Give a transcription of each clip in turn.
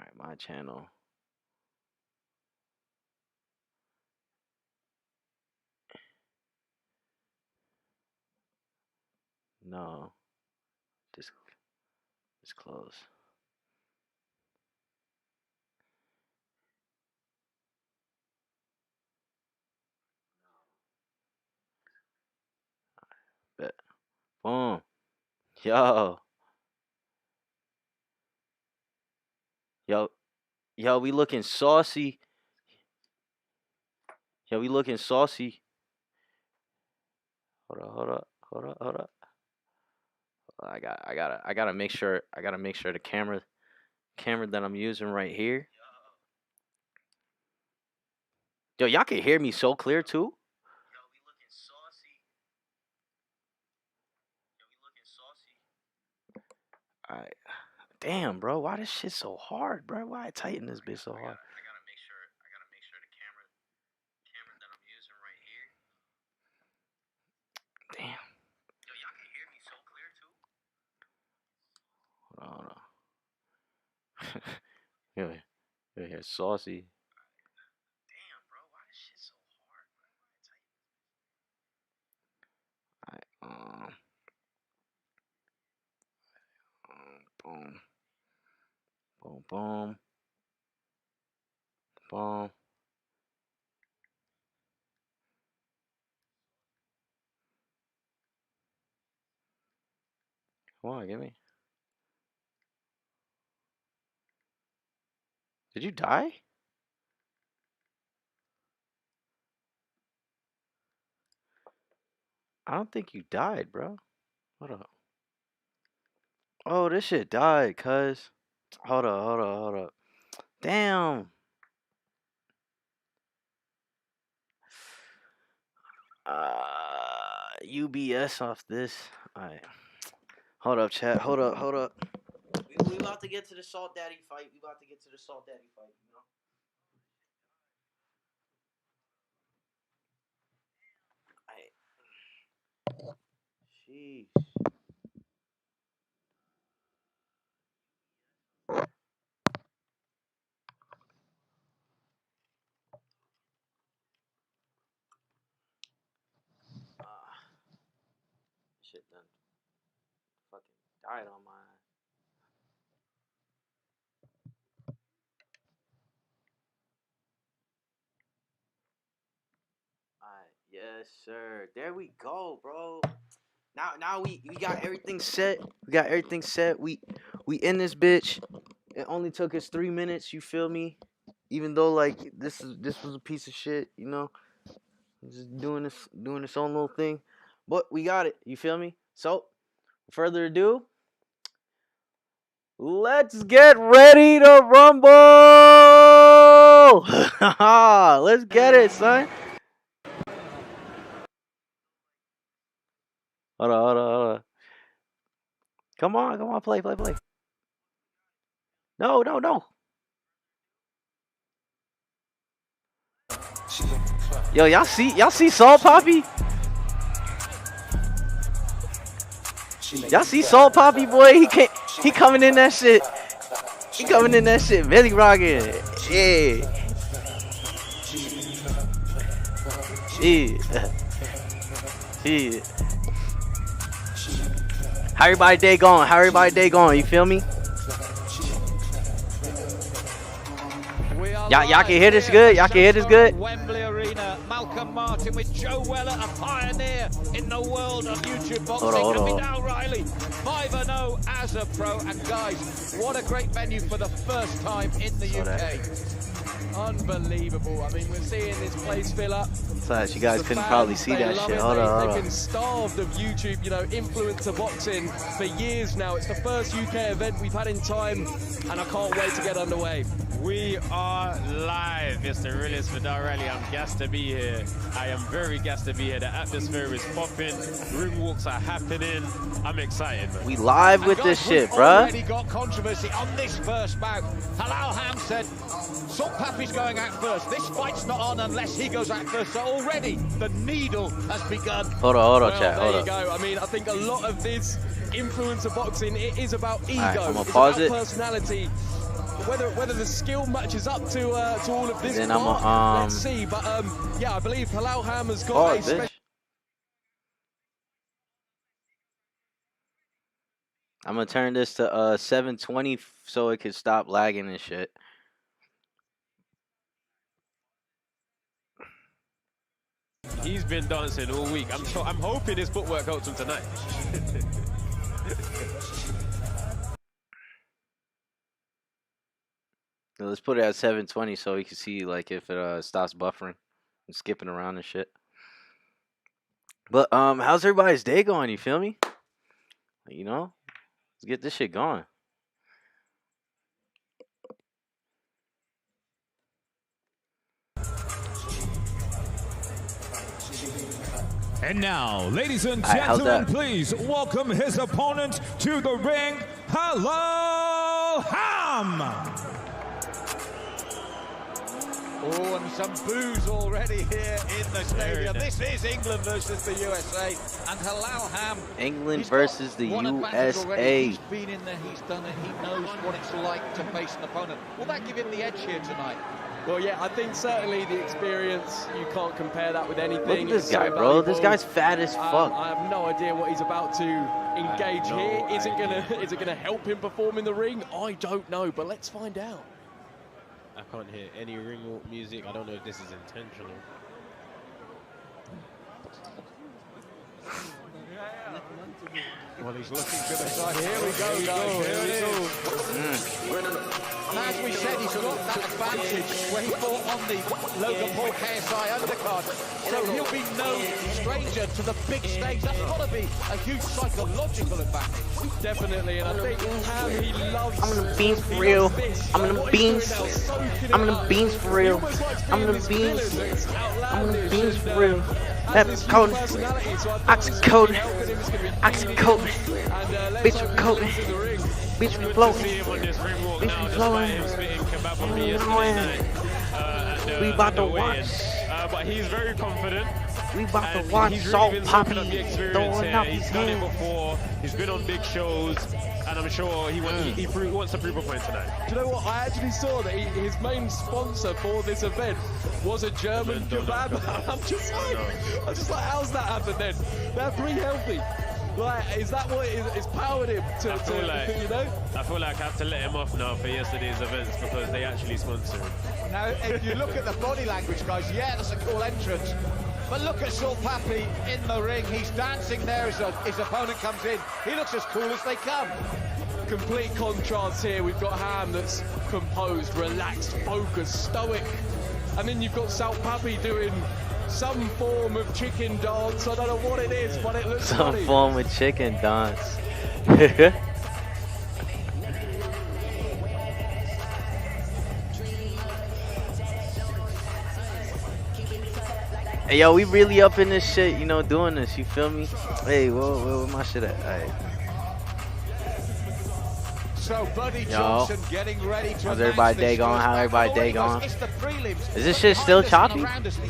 Alright, my channel. No. Just close. Bet. Boom. Yo. Yo, we looking saucy. Yo, we looking saucy. Hold up. I gotta make sure the camera that I'm using right here. Yo, y'all can hear me so clear too. Alright. Damn, bro, why this shit so hard, bro? Why I tighten this bitch so hard? I gotta make sure the camera that I'm using right here. Damn. Yo, y'all can hear me so clear too. Hold on. Yo, here, saucy. Damn, bro, why this shit so hard, bro? Why I tighten this? Alright, boom. Boom. Come on, give me. Did you die? I don't think you died, bro. Hold up. Oh, this shit died, cuz. Hold up. Damn. UBS off this. Alright. Hold up, chat. Hold up. We about to get to the Salt Daddy fight. You know? Alright. Sheesh. Shit done fucking died on my. Alright, yes sir. There we go, bro. Now we got everything set. We in this bitch. It only took us 3 minutes. You feel me? Even though like this was a piece of shit, you know. Just doing this own little thing, but we got it. You feel me? So, further ado, let's get ready to rumble. Let's get it, son. Hold on. Come on, play. No. Yo, y'all see Salt Poppy? Y'all see Salt Poppy, boy? He coming in that shit. Belly rocking. Yeah. How everybody day going? You feel me? Y'all can hear this good? Wembley Arena, Malcolm Martin with Joe Weller, a pioneer in the world of YouTube boxing. Hold on. Now Riley, 5-0 as a pro. And guys, what a great venue for the first time in the UK. Unbelievable. I mean, we're seeing this place fill up. Besides, you guys couldn't probably see that shit. Hold on. They've been starved of YouTube, influencer boxing for years now. It's the first UK event we've had in time, and I can't wait to get underway. We are live, Mr. Realist Vidarelli. I'm gassed to be here. I am very gassed to be here. The atmosphere is popping. Room walks are happening. I'm excited, man. We live with this shit, bruh. Already got controversy on this first bout. Halal Ham said Salt Pappy's going out first. This fight's not on unless he goes out first. So already the needle has begun. Hold on, chat. There you go. I mean, I think a lot of this influencer boxing, it is about ego. Right, I'm gonna it's pause about it. Personality. whether the skill matches up to all of this. Then let's see. But yeah, I believe Halal Ham has got a special. I'm gonna turn this to 720 so it can stop lagging and shit. He's been dancing all week. I'm hoping his footwork helps him tonight. Let's put it at 720 so you can see like if it stops buffering and skipping around and shit. But how's everybody's day going? You feel me? You know, let's get this shit going. And now, ladies and gentlemen, please welcome his opponent to the ring, Halal Ham. Oh, and some boos already here in the stadium. This is England versus the USA, and Halal Ham. England versus the USA. He's been in there, he's done it, he knows what it's like to face an opponent. Will that give him the edge here tonight? Well, yeah, I think certainly the experience, you can't compare that with anything. Look at this guy, bro. This guy's fat as fuck. I have no idea what he's about to engage here. Is it gonna help him perform in the ring? I don't know, but let's find out. I can't hear any ring walk music. I don't know if this is intentional. Well, he's looking to the side. Here we go, guys. Here it is. And as we said, he's got that advantage when he fought on the Logan Paul KSI undercard. So he'll be no stranger to the big stage. That's got to be a huge psychological advantage. Definitely, and I think how he loves. I'm gonna beans for real. I'm gonna beans. I'm gonna beans for real. I'm gonna beans. I'm gonna beans for real. That's code. Oxycode. Oxycode. Bitch code. Bitch be floating. Bitch be flowing. We about to watch. But he's very confident. We about to watch Salt Poppy throwing up He's his done it hands. before. He's been on big shows, and I'm sure he wants to prove a point tonight. Do you know what? I actually saw that his main sponsor for this event was a German kebab. I'm just like, how's that happened then? They're pretty healthy. Like, is that what is powered him to you know? I feel like I have to let him off now for yesterday's events because they actually sponsor him. Now, if you look at the body language, guys, yeah, that's a cool entrance. But look at Salt Pappy in the ring. He's dancing there as his opponent comes in. He looks as cool as they come. Complete contrast here. We've got Ham that's composed, relaxed, focused, stoic. And then you've got Salt Pappy doing some form of chicken dance. I don't know what it is, but it looks Some funny. form of chicken dance. Hey, yo, we really up in this shit, you know, doing this, you feel me? Hey, where my shit at? All right. So Buddy Johnson getting ready to how's everybody day going? How everybody day going? Is this shit still choppy? The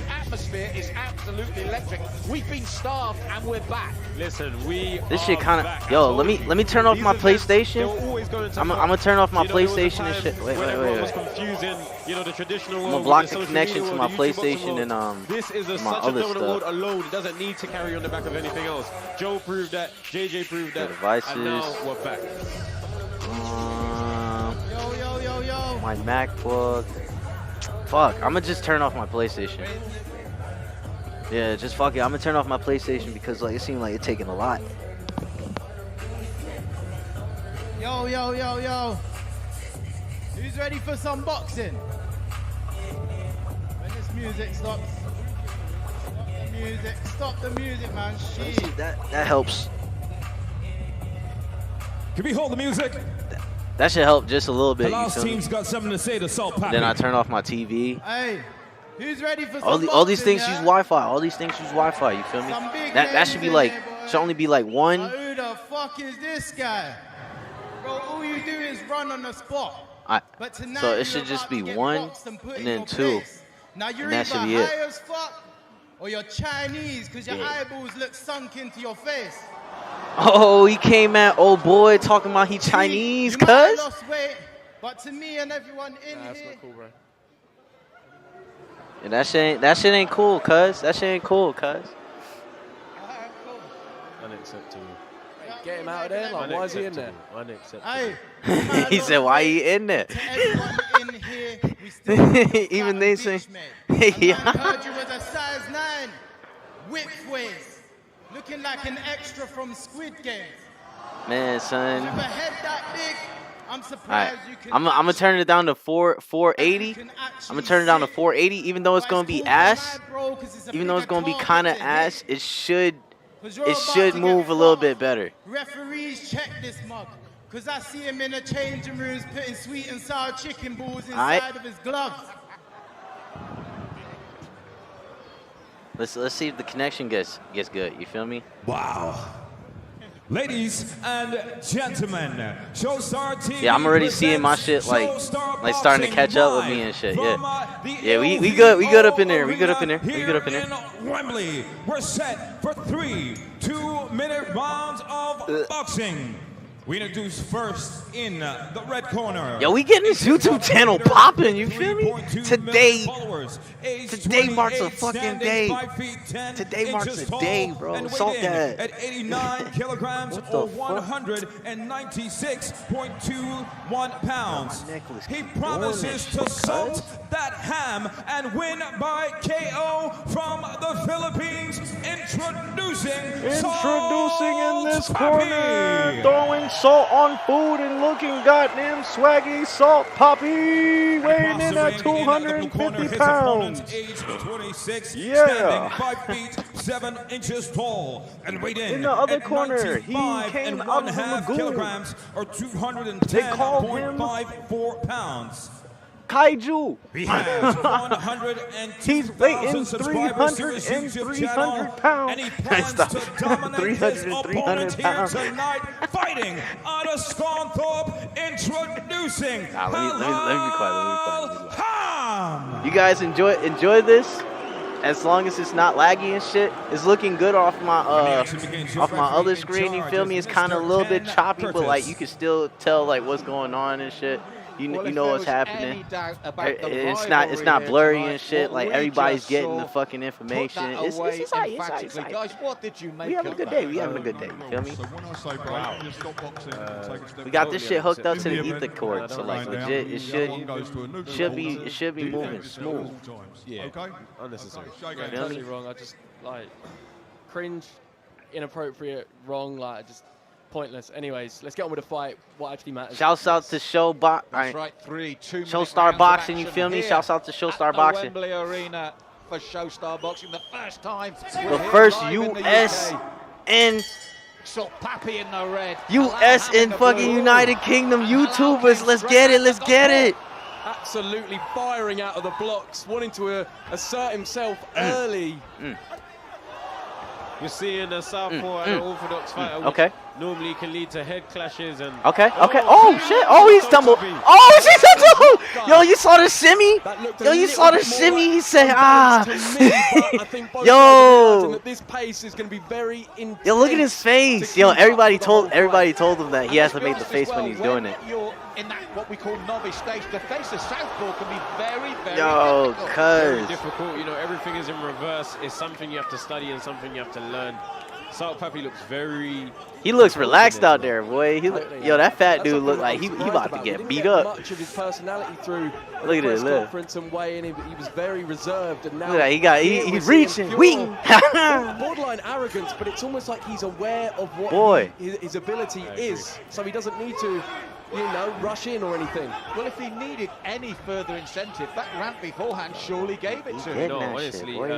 atmosphere is absolutely electric. We've been starved and we're back. Listen, this shit kind of, yo, let me turn off my PlayStation. I'm gonna turn off my PlayStation and shit. Wait. Confusing, you know, the traditional I'm gonna block the connection to my PlayStation and this is my such other a dominant world stuff. alone. It doesn't need to carry on the back of anything else. Joe proved that, JJ proved that, devices. and now we're back. My MacBook. Fuck, I'm gonna just turn off my PlayStation. Yeah, just fuck it. I'm gonna turn off my PlayStation because like it seemed like it's taking a lot. Yo. Who's ready for some boxing? When this music stops. Stop the music, man. Shit. That helps. Can we hold the music? That should help just a little bit. The last team's got something to say to Salt Pappy. Then I turn off my TV. Hey, who's ready for some All boxing, these things yeah? use Wi-Fi. All these things use Wi-Fi. You feel me? Some big That should be names like in there, boy. should only be like one. Who the fuck is this guy? Bro, all you do is run on the spot. But tonight So it you're should just about be to get one boxed and put and in then your two. place. Now you're And that either should be it. high as fuck or you're Chinese because your Yeah. eyeballs look sunk into your face. Oh, he came at old boy talking about he Chinese, You might have cuz. lost weight, But to me and everyone in Nah, that's here, not cool, bro. And that shit ain't cool, cuz. That shit ain't cool, cuz. alright, cool. Unacceptable. Get him out of there. Like, why is he in there? Unacceptable. Hey, He said, "Why you in there?" to everyone in here, we still Even they say, yeah. I yeah. heard you was a size 9, whip waist, looking like an extra from Squid Game. Man, son. With a head that big, I'm All right, surprised you can. I'm gonna turn it down to 480. you can I'm actually gonna turn it down to sit. 480, even though it's gonna be Why ass. cool for my bro, 'cause it's a Even though it's bigger gonna be target kind of to ass, hit. it should 'Cause you're about to get move a little fucked. bit better. Referees, check this mug. Because I see him in the changing rooms putting sweet and sour chicken balls inside Aight. of his gloves. Let's see if the connection gets good. You feel me? Wow. Ladies and gentlemen, Showstar TV. Yeah, I'm already seeing my shit like Showstar starting to catch up with me and shit. Yeah, we good up in there. We good up in there. We good up in there. In Wembley, we're set for 3 2-minute rounds of boxing. We introduce first in the red corner. Yo, we getting this YouTube channel popping. You feel me? Today marks a fucking day. Today marks a day, bro. Salt that. At 89 kilograms What the or fuck? 196.21 pounds. my necklace He keep doing promises this to shit, salt cuz. that ham and win by KO from the Philippines. Introducing Introducing in this Salt corner, Pappi. throwing salt on food and looking goddamn swaggy, Salt Pappi, weighing in at 250 pounds. Age 26, Yeah. standing 5 feet 7 inches tall, and weighed In the other at corner, he 95 came and out of the 1/2 lagoon. kilograms or They call him 210.54 pounds. Kaiju. He has 102,000 He's weighing subscribers to 300 his and YouTube 300 channel, pounds. and he plans Stop. to dominate 300 his and 300 opponent here pounds. tonight, fighting out of Scunthorpe, introducing Nah, let me be quiet. Let me be quiet. Ham. You guys enjoy this? As long as it's not laggy and shit, it's looking good off my other screen. You feel me? It's kind of a little bit choppy, but like you can still tell like what's going on and shit. You Well, if know there what's was happening. any doubt about the It's rivalry not here blurry tonight, and shit. what Like we everybody's just getting the saw fucking put information. that It's away aight. emphatically. Guys, what did you make We having a of good that? day. We having a good day. You feel me? So when I say break, you stop boxing and take a step We got back. this shit hooked up to the In the ether event cord, that so one like goes down, legit, it the should other one goes to a neutral should be corner. moving Defense at smooth. all times. Yeah. Okay? Unnecessary. Show Yeah, game. Feel totally me? wrong. I just like cringe, inappropriate, wrong. Like just pointless. Anyways, let's get on with the fight. What actually matters. Shouts out to That's right, 3 2-minute Showstar rounds of Boxing, you action feel me? here Shouts out to Showstar at the Boxing. Wembley Arena for Showstar Boxing, the first time. The first US and Salt Pappi in the red. US Allow Ham in and the fucking blue. United Kingdom Allow YouTubers. Ham Let's straight get it. out Let's the get top. it. Absolutely firing out of the blocks, wanting to assert himself early. We're seeing a southpaw and an orthodox fighter, which Okay. normally can lead to head clashes and. Okay. Oh shit. Oh, he's stumbled. Oh, he's stumbled. Yo, you saw the shimmy? That looked a Yo, you little saw the bit more shimmy? like He said, unbalanced to me, but I think both Yo. guys are realizing that this pace is going to be very intense. Yo, look at his face. to Yo, keep up everybody for the whole told him that he has And to let's be make the honest face as when well, he's doing it. You're in that what we call novice stage. To face a southpaw can be very, very Yo, difficult. Very cuz. difficult, you know, everything is in reverse. It's something you have to study and something you have to learn. Salt Pappi looks very. He looks relaxed out there, boy. Yo, that fat dude look like he about to get beat up. Much of his personality through Look at the it, press look. conference and weighing. He was very reserved, and now Look at that, here he's we're seeing reaching. pure Wing. borderline arrogance, but it's almost like he's aware of what Boy. his ability is, so he doesn't need to, rush in or anything. Well, if he needed any further incentive, that rant beforehand surely gave it to him. No, that shit, honestly, boy.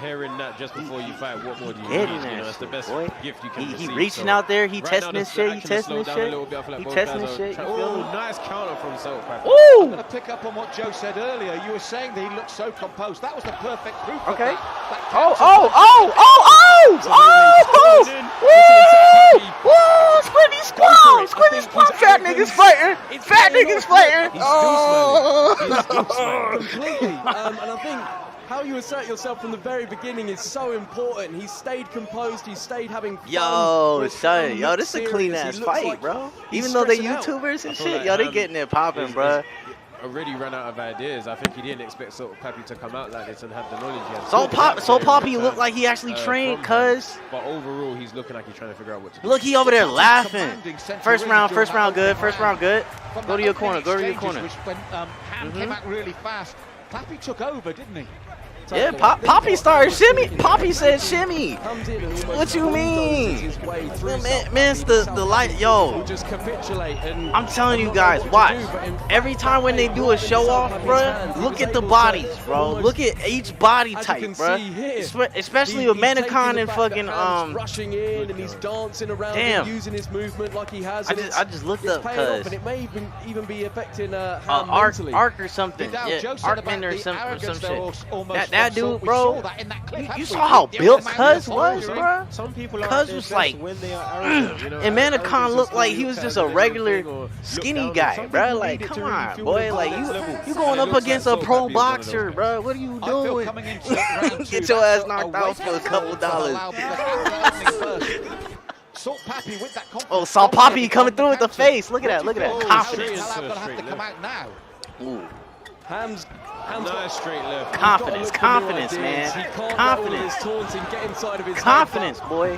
hearing that just before you fight, what more do you Hitting need? that You know, it's the shit, best boy. gift you can He receive. reaching so out there. He right testing now, his the shit. He action has testing his slowed down a shit. little bit. I feel like He both testing guys his are shit. You trying- feel Oh, me? nice counter from Salt Pappi. I'm Woo! going to pick up on what Joe said earlier. You were saying that he looked so composed. That was the perfect proof of Okay. that Oh, counter. Woo! Squiddy squall! Squiddy squall! Fat niggas fighting! Fat niggas fighting! He's completely. And I think how you assert yourself from the very beginning is so important. He stayed composed. He stayed having fun. Yo, son, yo, this is a clean ass fight, like bro. Even though they stressing out. YouTubers and I feel shit, like yo, they Ham getting it popping, is- bro. Already ran out of ideas. I think he didn't expect sort of Pappi to come out like this and have the knowledge. He had. So Poppy looked like he actually trained, cuz. But overall, he's looking like he's trying to figure out what to do. Look, he over there laughing. First round good. Go to your corner, Which when Ham came out really fast, Pappi took over, didn't he? Yeah, Poppy started shimmy. Poppy said shimmy. What you mean? Man, it's the light. Yo, just capitulate and I'm telling you guys, watch. Every time when they do a show off, bro, look at the bodies, bro. Look at each body type, bro. Especially with Manacon and fucking rushing in and he's dancing around damn. and using his movement like he has. I just looked up because cuz it may even be affecting arc or something. Yeah, Arkman or some shit. That dude, bro. You saw how built Cuz was, bro. Some people Cuz was like, and Manacon looked like he was just a regular skinny guy, bro. Like, come on, boy. Like you going up against a pro boxer, bro. What are you doing? Get your ass knocked out for a couple dollars. Oh, saw Poppy coming through with the face. Look at that. Confidence. Ooh. Ham's nice straight left. Confidence, man. Confidence. Confidence, boy.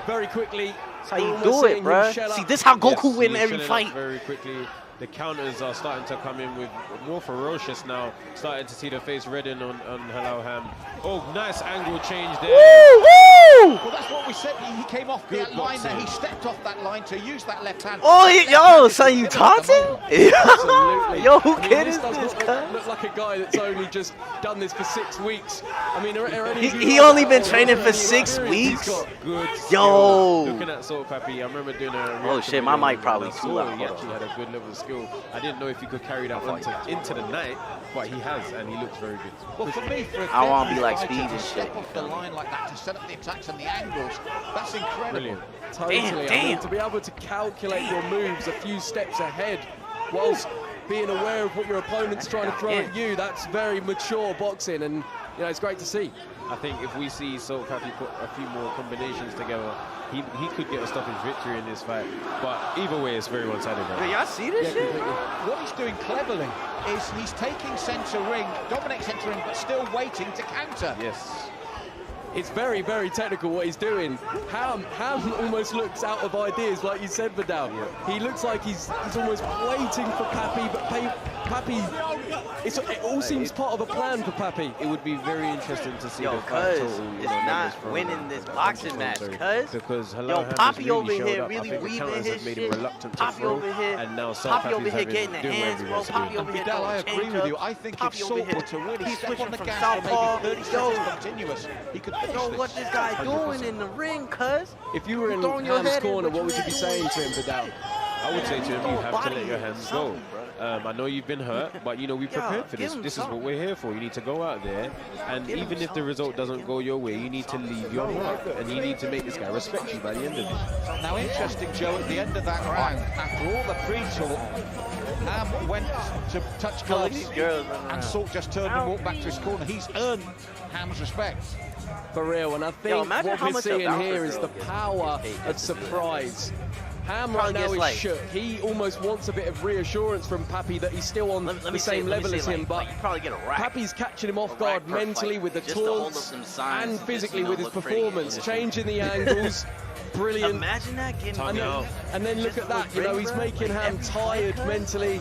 Very quickly. That's how you do it, bro. See, this how Goku win every fight. Very quickly. The counters are starting to come in with more ferocious now. Starting to see the face redden on Hello Ham. Oh, nice angle change there. Woo! Well, that's what we said. He came off that line there. He stepped off that line to use that left hand. Oh, yo, son, you taunting? Absolutely. Yo, who kid this is does this, not look like a guy that's only just done this for 6 weeks. I mean, he only been training for 6 weeks? Good Yo. Looking at Salt Pappi, I remember doing a Oh, shit, my mic probably too loud. He actually had a good level of skill. I didn't know if he could carry that into the night, but he has, and he looks very good. Well, for me, I want to be like Speed and shit. Step off the line like that to set up the attacks and the angles. That's incredible. Brilliant. Totally. Damn. I mean, to be able to calculate your moves a few steps ahead whilst being aware of what your opponent's trying to throw at you, that's very mature boxing, and you know, it's great to see. I think if we see Salt Pappi put a few more combinations together, he could get a stoppage victory in this fight. But either way, it's very one-sided. Right? Y'all see this shit? What he's doing cleverly is he's taking centre ring, dominate centre ring, but still waiting to counter. Yes. It's very, very technical what he's doing. Ham almost looks out of ideas, like you said, Vidal. Yeah. He looks like he's almost waiting for Pappi, but Pappi, it all seems part of a plan for Pappi. It would be very interesting to see Yo, the fight Cuz total, is not winning this boxing match, Cuz. Because Yo, Poppy over here really weaving his shit. Poppy over here, and now Poppy over here getting the hands, bro. Poppy over here Vidal, I throwing agree with you. I think if Salt were to really step on the gas for maybe 30 seconds continuous, he could finish Yo, this. what this guy doing in the ring, Cuz? If you were in Ham's corner, what would you be saying to him, Vidal? I would say to him, you have to let your hands go. I know you've been hurt, but you know we prepared for this. This is what we're here for. You need to go out there, and even if the result doesn't go your way, you need to leave your mark, and you need to make this guy respect you by the end of it. Now, interesting, Joe, at the end of that round, after all the pre-talk, Ham went to touch gloves, and Salt just turned and walked back to his corner. He's earned Ham's respect. For real, and I think what we're seeing here is the power of surprise. Ham right now is shook. He almost wants a bit of reassurance from Pappi that he's still on the same level as him, but Pappy's catching him off guard mentally with the taunts and physically with his performance, changing the angles. Brilliant. Imagine that getting and then look at that, you know, he's making Ham tired mentally.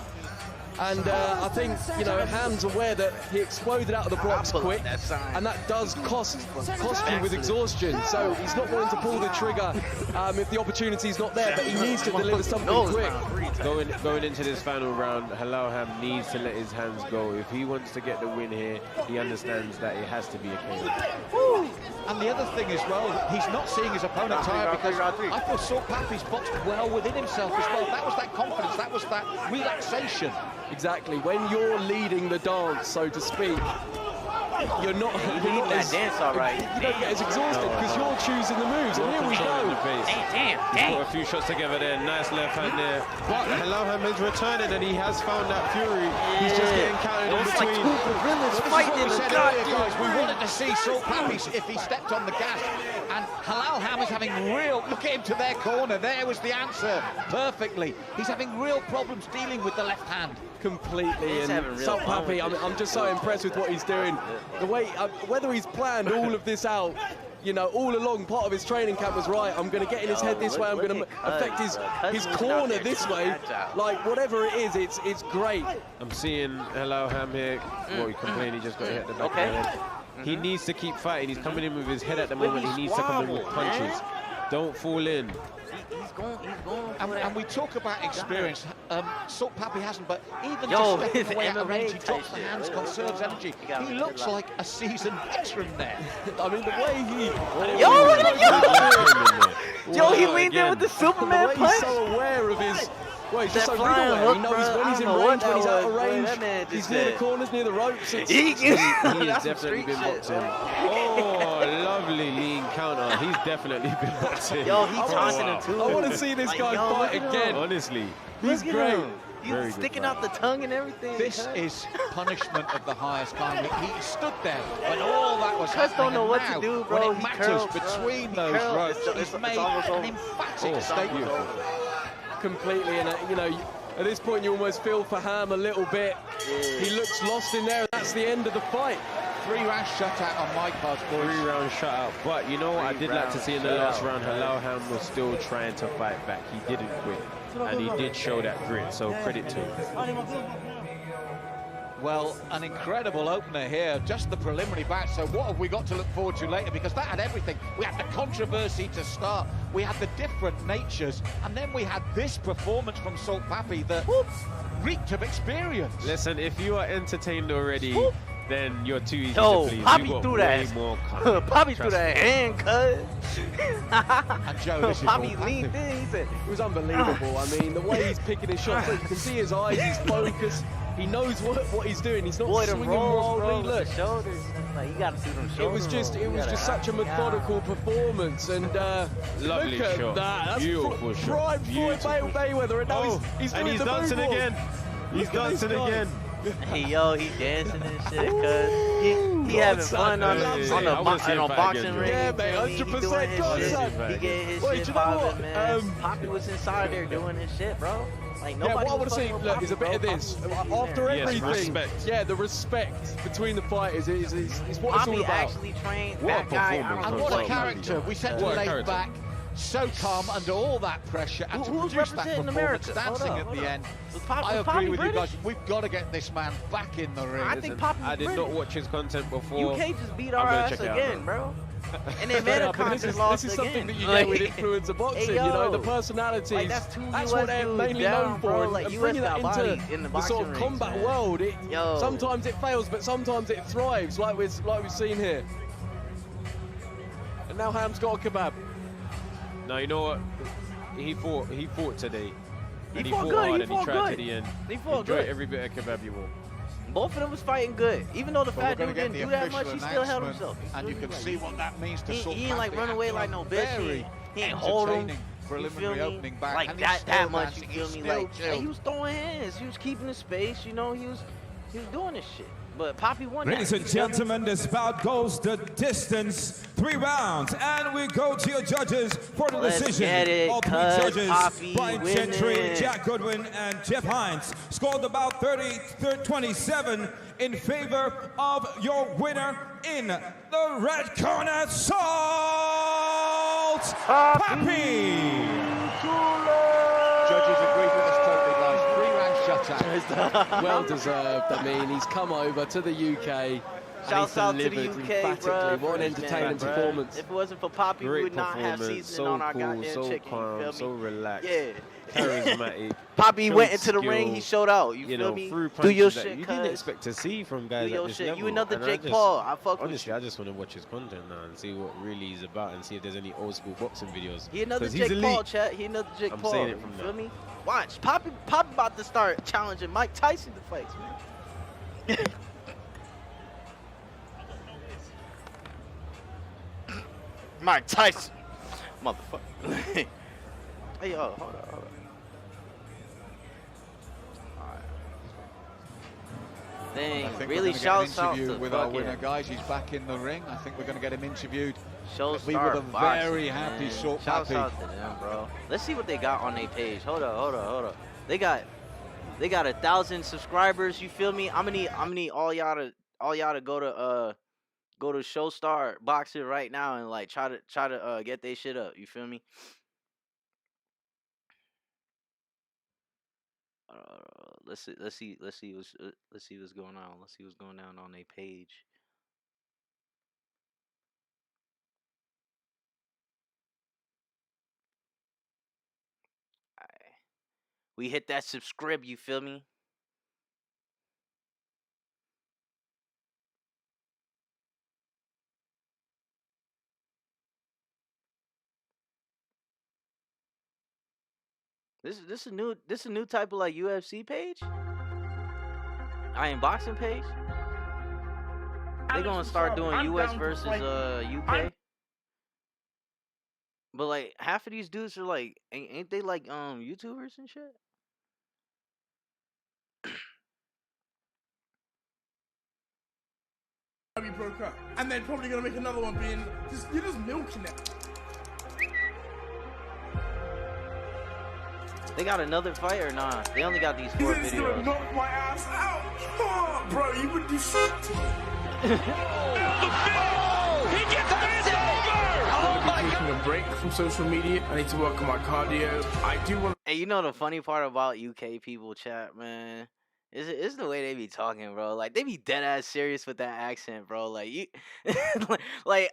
And I think, you know, Ham's aware that he exploded out of the blocks quick, and that does cost you with exhaustion. So he's not going to pull the trigger if the opportunity's not there, but he needs to deliver something quick. Going into this final round, Halal Ham needs to let his hands go. If he wants to get the win here, he understands that it has to be a KO. And the other thing as well, he's not seeing his opponent tired, because I thought Salt Pappi's boxed well within himself as well. That was that confidence, that was that relaxation. Exactly, when you're leading the dance, so to speak, you're not that dance all right. You don't get as exhausted because you're choosing the moves. And here we go. Damn. Put a few shots together there. Nice left hand there. But Halal is returning, and he has found that fury. He's just getting counted in between. Gorillas fighting in the Guys, we wanted to see Salt Pappi if he stepped on the gas, and Halal Ham is having real. Look at him to their corner. There was the answer perfectly. He's having real problems dealing with the left hand. Completely, and Salt Pappi, I'm just so impressed with what he's doing. The way, whether he's planned all of this out, you know, all along, part of his training camp was right. I'm going to get in his head this way. I'm going to affect his corner this way. Like whatever it is, it's great. I'm seeing Halal Ham here. Well, he complained he just got hit at the back of the head. He needs to keep fighting. He's coming in with his head at the moment. He needs to come in with punches. Don't fall in. He's going. And we talk about experience. Salt Pappi hasn't, but even just stepping away at a range, he drops the hands, conserves energy. He looks like a seasoned veteran there. I mean, the way he... Yo, look at him! Yo, he leaned in with the Superman punch. He's so aware of his... Well, he's just so flying aware. hook, He knows bro. when he's in I don't know range, what when he's that out of was, range. bro. That man He's just near the said- corners, near the ropes. He has definitely been boxing. Oh, lovely lean counter. He's definitely been boxing. Yo, he taunting him too. I want to see this Like, guy yo, fight look at again. him. Honestly. He's Look at great. him. He's Very good sticking fight. out the tongue and everything. This is punishment of the highest kind. He stood there when all that was Cuz happening. don't know and what now, to do, bro. When it He matters curled, bro. between He those curled. ropes, It's he's made almost an over. emphatic Oh, statement. Completely, and you know, at this point you almost feel for Ham a little bit. He looks lost in there, and that's the end of the fight. 3-round shutout on my part, boys. 3-round shutout. But you know what I did like to see in the last round? Halal Ham was still trying to fight back. He didn't quit. And he did show that grit, so credit to him. Well, an incredible opener here, just the preliminary bout. So what have we got to look forward to later? Because that had everything. We had the controversy to start. We had the different natures. And then we had this performance from Salt Pappi that reeked of experience. Listen, if you are entertained already, then you're too easy Yo, to please. Pappi You got threw way that. more coming. Pappi threw Trust that me. hand, cuz. And Joe, this is all Pappi leaned in. He said, It was unbelievable. I mean, the way he's picking his shots, you can see his eyes, he's focused. He knows what he's doing. He's not boy, them swinging rolls, bro, wildly. with Look, the shoulders. Like, you gotta see them shoulders. it was just such a methodical performance, and Lovely look at shot. that. That's Beautiful shot. Prime Floyd Beautiful. Mayweather, and now he's and doing he's the dancing moonwalk. again. He's Look at this dancing guy. again. Hey, yo, he dancing and shit, cuz he having fun on Hey, the I wanna see him fight boxing again, ring. Yeah, you man, feel me? He 100% doing his God, shit. son. He getting his Wait, shit you know what? popping, man. Pappi was inside there doing his shit, bro. Like, Yeah, nobody what I was want to see, fucking with look, is a bit Pappi, of bro. this. Pappi was After there. Yes, everything, respect. yeah, the respect between the fighters is what it's all Pappi about. actually trained What a that guy. I performance don't And know what a Well, character. We said What a laid character. back, so calm under all that pressure, and to Who's produce that representing performance, America? Hold dancing up, at hold the up. end. Was I agree Pappi with you British? guys. We've got to get this man back in the ring. I think Pappi I did not watch his content before. UK just beat I'm our gonna ass check it out again, now. bro. And then Yeah, but Manacon this just is lost something again. that you Like, get with influencer boxing, hey, you know, the yo. personalities. Like, that's two that's US what they're dudes mainly down, known for, bro. and, Like, and US bringing that got into bodied in the the sort of boxing combat rings, man. world. Yo. Sometimes it fails, but sometimes it thrives, like we've seen here. And now Ham's got a kebab. No, you know what? He fought today. And he fought fought good, hard he and he fought tried good. to the end. He fought Enjoy good. every bit of kebab you want. Both of them was fighting good. Even though the But fat we're dude going to didn't get do the that much, official he still held announcement, himself. and you can see what that means to Salt He ain't like Pappi run away after like a no bitch. very He ain't hold him. entertaining You preliminary feel me? opening back. Like and he's that still much, dancing, you feel he's me? still Like, chilled. he was throwing hands. He was keeping his space, you know, he was doing his shit. But Pappi won Ladies that. and gentlemen, this bout goes the distance, 3 rounds, and we go to your judges for the Let's decision. get it, All 3 cuz judges, Pappi Brian Gentry, winning. Jack Goodwin, and Jeff Hines, scored about 30-27 in favor of your winner in the red corner, Salt Pappi. Judges agree with us totally, guys. 3-round shutout. Well deserved. I mean, he's come over to the UK. Shouts out to the delivered UK, emphatically. bro. What an entertaining performance. If it wasn't for Pappi, we Great would not have performance. seasoning So on our cool, goddamn so chicken. calm, You so feel me? relaxed. Yeah. Charismatic. Pappi showed went into the skill, ring, he showed out. You You feel know, me? through Do your punches that shit, you didn't cuz. expect to see from Do guys your at this shit. level. You another And I Jake just- Paul. I fuck with Honestly, you. I just want to watch his content now and see what really he's about and see if there's any old school boxing videos. He another 'Cause he's Jake Paul, elite. chat. He another Jake I'm Paul. saying it You from feel now. me? Watch. Pappi about to start challenging Mike Tyson to fights, man. Mike Tyson. Motherfucker. Hey, yo, hold up. Dang, I think really we're going to shouts get an out interview to with our fucking winner, guys. He's back in the ring. I think we're going to get him interviewed. Showstar We were Boxing, very happy, man. short Shouts Pappy. out to them, bro. Let's see what they got on their page. Hold up. They got 1,000 subscribers. You feel me? I'm gonna need all y'all to go to Showstar Boxing right now and like try to get they shit up. You feel me? Let's see what's going on. Let's see what's going down on their page. Alright. We hit that subscribe, you feel me? This a new type of like UFC page? I am boxing page? They gonna start doing US versus UK? But like half of these dudes are like ain't they like YouTubers and shit? We broke up, and they're probably gonna make another one being you're just milking it. They got another fight or nah? They only got these 4 He's videos. gonna knock my ass out. Oh, bro, you would do shit to me. He gets it! It's over! Oh my God! Taking a break from social media. I need to work on my cardio. I do want. Hey, you know the funny part about UK people chat, man? Is the way they be talking, bro. Like they be dead ass serious with that accent, bro. Like you, like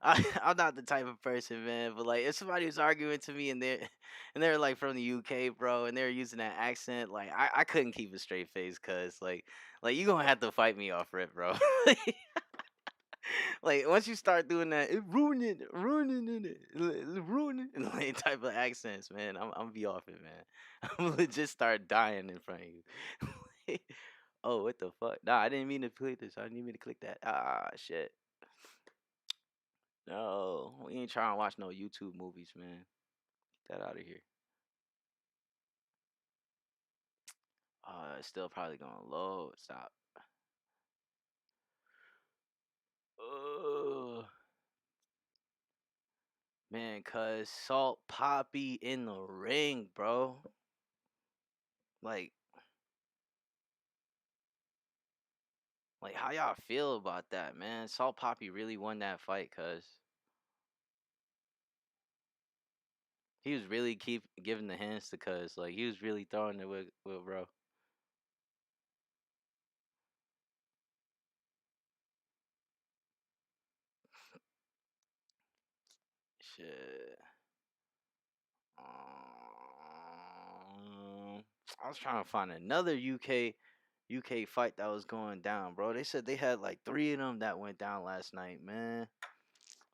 I'm not the type of person, man. But like if somebody was arguing to me and they're like from the UK, bro, and they're using that accent, like I couldn't keep a straight face, cause like you gonna have to fight me off rip, bro. Like once you start doing that, it ruining like type of accents, man. I'm be off it, man. I'm legit start dying in front of you. Oh, what the fuck? Nah, I didn't mean to click this. I didn't mean to click that. Ah, shit. No, we ain't trying to watch no YouTube movies, man. Get that out of here. It's still probably gonna load. Stop. Ugh. Man, cuz Salt Poppy in the ring, bro. Like how y'all feel about that, man? Salt Poppy really won that fight, cuz he was really keep giving the hands to cuz. Like he was really throwing it with bro. Shit. I was trying to find another UK fight that was going down, bro. They said they had like 3 of them that went down last night, man.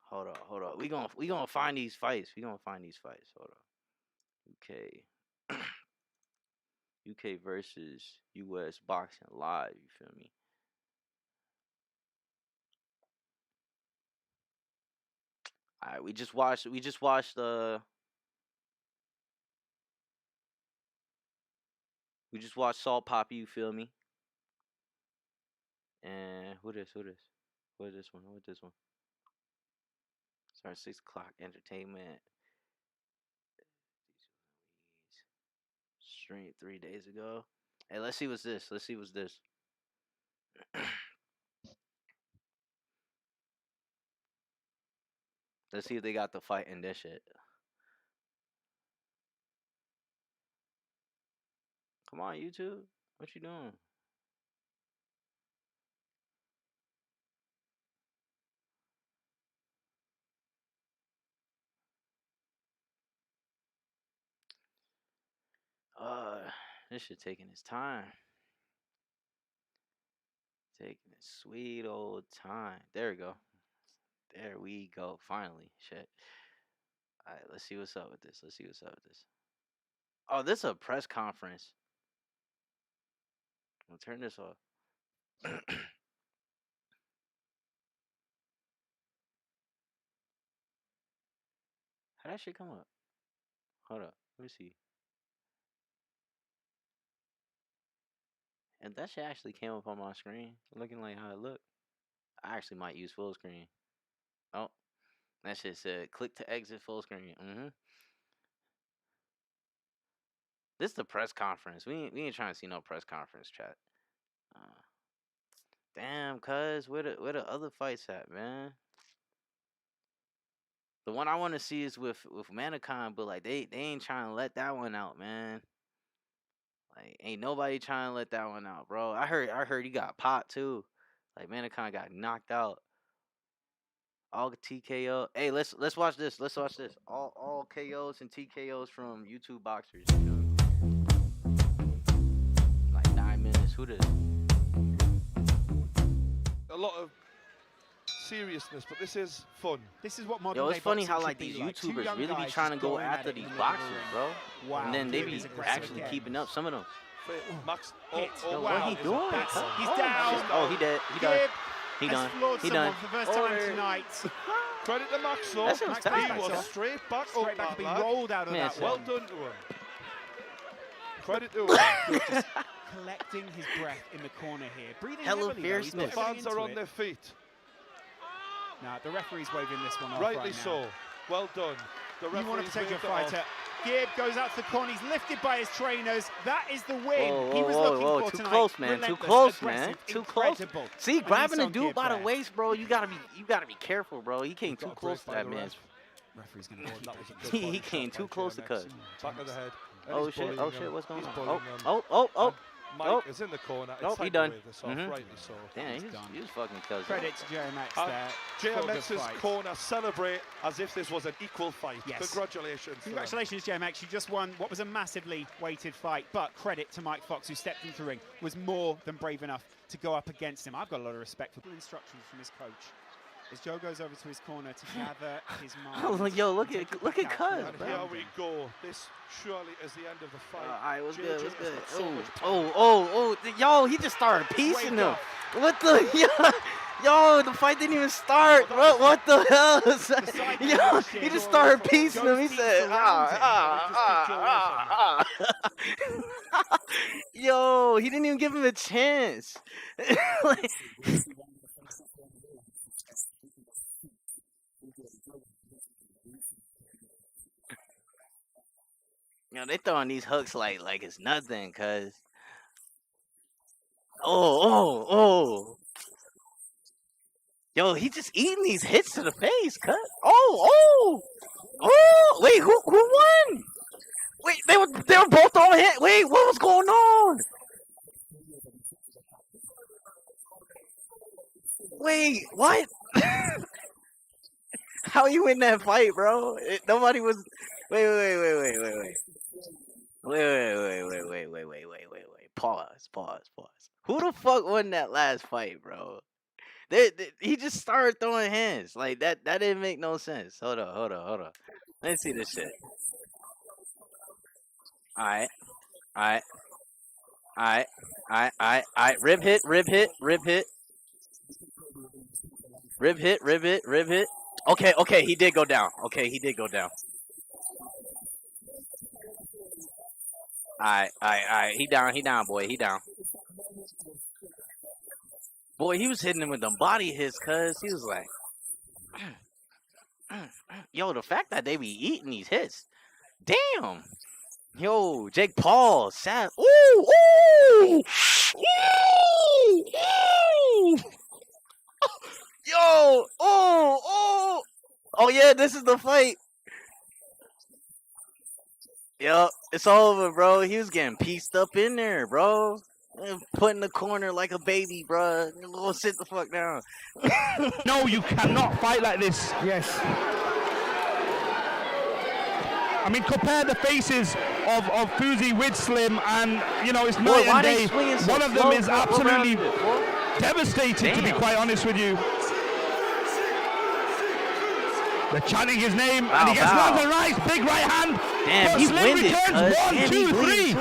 Hold up. We gonna find these fights. Hold up. UK versus US boxing live, you feel me? All right, we just watched Salt Poppy, you feel me? And who this? What is this one? Sorry, 6 o'clock entertainment. Streamed 3 days ago. Hey, let's see what's this. Let's see if they got the fight in this shit. Come on, YouTube. What you doing? This shit taking its time. Taking its sweet old time. There we go. Finally. Shit. Alright, let's see what's up with this. Oh, this is a press conference. I'll turn this off. How'd that shit come up? Hold up. Let me see. And that shit actually came up on my screen, looking like how it looked. I actually might use full screen. Oh, that shit said click to exit full screen. This is the press conference. We ain't trying to see no press conference chat. Damn, cuz where the other fights at, man? The one I want to see is with Manacon, but like they ain't trying to let that one out, man. Like ain't nobody trying to let that one out, bro. I heard he got popped too. Like Manacon got knocked out. All TKO. Hey, let's watch this. Let's watch this. All KOs and TKOs from YouTube boxers. Like 9 minutes. Who this? A lot of seriousness, but this is fun. This is what modern Yo, it's day funny boxing how should like be these like. YouTubers Two young really be guys trying to just go going at after it these in the middle of the boxers, ring. bro. Wow, And then they dude, be he's aggressive actually again. keeping up. Some of them. Max, Hit. Yo, Wow. what he doing? He's down. Oh, he dead. He done. He has done. floored He someone done. for the first time tonight. Credit to Max, though. That shit was tough. He was straight back Straight up, back that being lad. rolled out of Man, that Well one. done to him. Credit to him. Just collecting his breath in the corner here. Breathing Hella heavily, though. He's The got fierceness. fans everything are on into their it. feet. Nah, the referee's waving this one off Rightly right so. now. Well done. The You want to referee's protect your waved it off. fighter. Gibb goes out to the corner. He's lifted by his trainers. That is the win Whoa, he was whoa, looking whoa, for too tonight. close, man. Too Relentless, close, man. aggressive, Too close. incredible. See, And grabbing you the saw dude Gibb by the there. waist, bro. You gotta be careful, bro. He came too Got a close break to by that the man. ref. Referee's going to That was a good He body came shot too by close to JMX. cut. Back of the head. And Oh he's shit! bullying Oh him. shit! What's going He's on? bullying him. Oh! Mike Oh. is in the corner. It's Nope, time he to done. wave this off, rightly so. Damn, he was fucking cousin. Credit to JMX there. JMX's corner celebrate as if this was an equal fight. Yes. Congratulations. to them. Congratulations, JMX. You just won what was a massively weighted fight, but credit to Mike Fox, who stepped into the ring, was more than brave enough to go up against him. I've got a lot of respect for instructions from his coach. As Joe goes over to his corner to gather his mind. Oh, yo, look at Cuz, And bro. here we go. This surely is the end of the fight. All right, what's good? What's JJ good? has got so much Oh! Yo, he just started piecing him. What the? Yo, the fight didn't even start, bro. What the hell? Yo, he just started piecing him. He said, Yo, he didn't even give him a chance. Yo, they throwing these hooks like it's nothing, cuz. Oh. Yo, he just eating these hits to the face, cuz. Oh. Wait, who won? Wait, they were both on hit. Wait, what was going on? Wait, what? How you win that fight, bro? Nobody was. Wait. Pause. Who the fuck won that last fight, bro? He just started throwing hands like that. That didn't make no sense. Hold on. Let's see this shit. All right. Rib hit. Okay, he did go down. Alright. He down, boy. Boy, he was hitting him with them body hits, cuz he was like, yo, the fact that they be eating these hits, damn. Yo, Jake Paul, sad. Ooh. Yo, oh yeah, this is the fight. Yup, it's over, bro. He was getting pieced up in there, bro. Put in the corner like a baby, bro. Go sit the fuck down. No, you cannot fight like this. Yes. I mean, compare the faces of Fuzi with Slim, and you know it's night and day. One of them is absolutely devastated, to be quite honest with you. They're chanting his name, and he gets one of the right, big right hand. Damn, but he Slim winded, returns 1, 2, 3.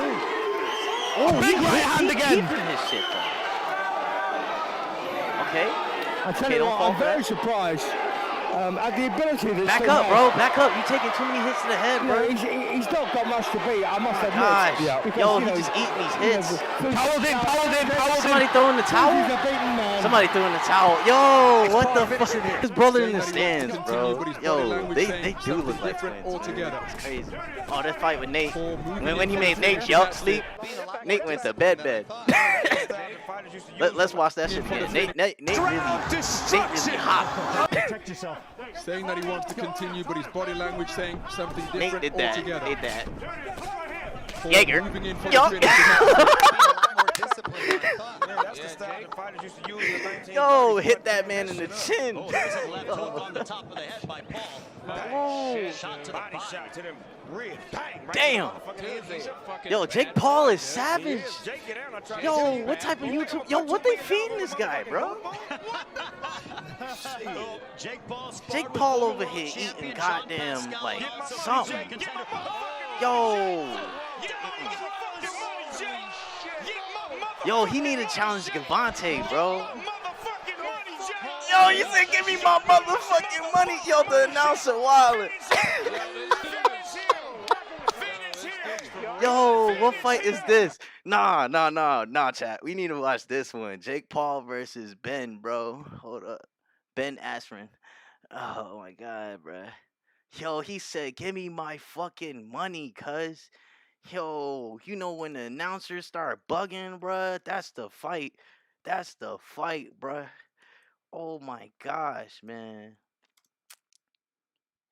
Big right hand again. His shit, okay. I tell you what, I'm very surprised Had the ability to back up, bro. Back up. You taking too many hits to the head, bro. He's not got much to beat, I must admit. Gosh. Yeah, because, Yo, he just eating these hits. Toweled in. Somebody throwing the towel? Somebody throwing the towel. Yo, what the fuck? His brother in the stands, bro. Yo, they do look like twins. It's crazy. Oh, that fight with Nate. When he made Nate sleep, Nate went to bed. Let's watch that shit again. Nate really hot. Protect yourself. Saying that he wants to continue, but his body language saying something different altogether. Nate did that. Jaeger. Yo, hit that man in the chin. Damn. Yo, Jake Paul is savage. Yo, what type of YouTube? Yo, what they feeding this guy, bro? Jake Paul over here eating goddamn like something. Yo. Yo, he need to challenge Gavante, bro. Yo, you said give me my motherfucking money. Yo, the announcer wallet. Yo, what fight is this? Nah, chat. We need to watch this one. Jake Paul versus Ben, bro. Hold up. Ben Askren. Oh, my God, bro. Yo, he said, give me my fucking money, cuz. Yo, you know when the announcers start bugging, bruh, that's the fight. That's the fight, bruh. Oh my gosh, man.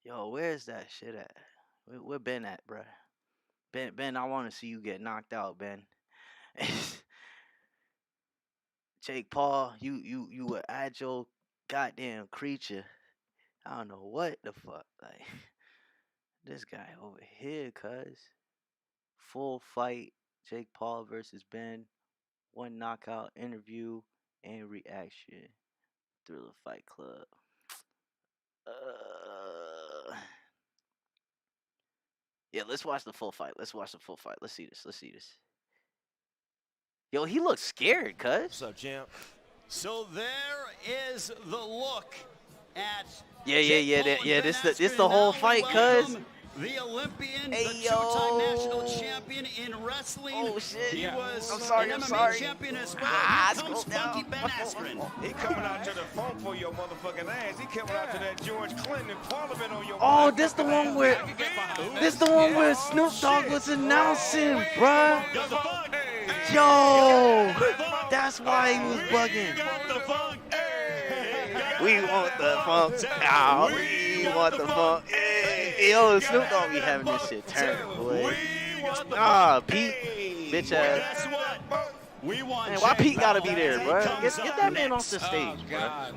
Yo, where's that shit at? Where Ben at, bruh? Ben, I want to see you get knocked out, Ben. Jake Paul, you an agile goddamn creature. I don't know what the fuck. Like, this guy over here, cuz. Full fight, Jake Paul versus Ben. 1 knockout interview and reaction. Thriller Fight Club. Yeah, let's watch the full fight. Let's see this. Yo, he looks scared, cuz. What's up, champ? So there is the look at Yeah. This the whole fight, cuz. The Olympian, hey, the two-time national champion in wrestling. Oh shit! He was I'm sorry. champion as well. Here comes Funky Ben Askren. He coming out to the phone for your motherfucking ass. He coming out to that George Clinton Parliament on your. Oh, this the one where Snoop Dogg was announcing, bruh. Yo, that's why he was bugging. We want the funk. We want the funk. Yo, Snoop Dogg be having this shit turned, boy. Pete, bitch ass. Man, why Pete gotta be there, bro? Get that man off the stage, bro.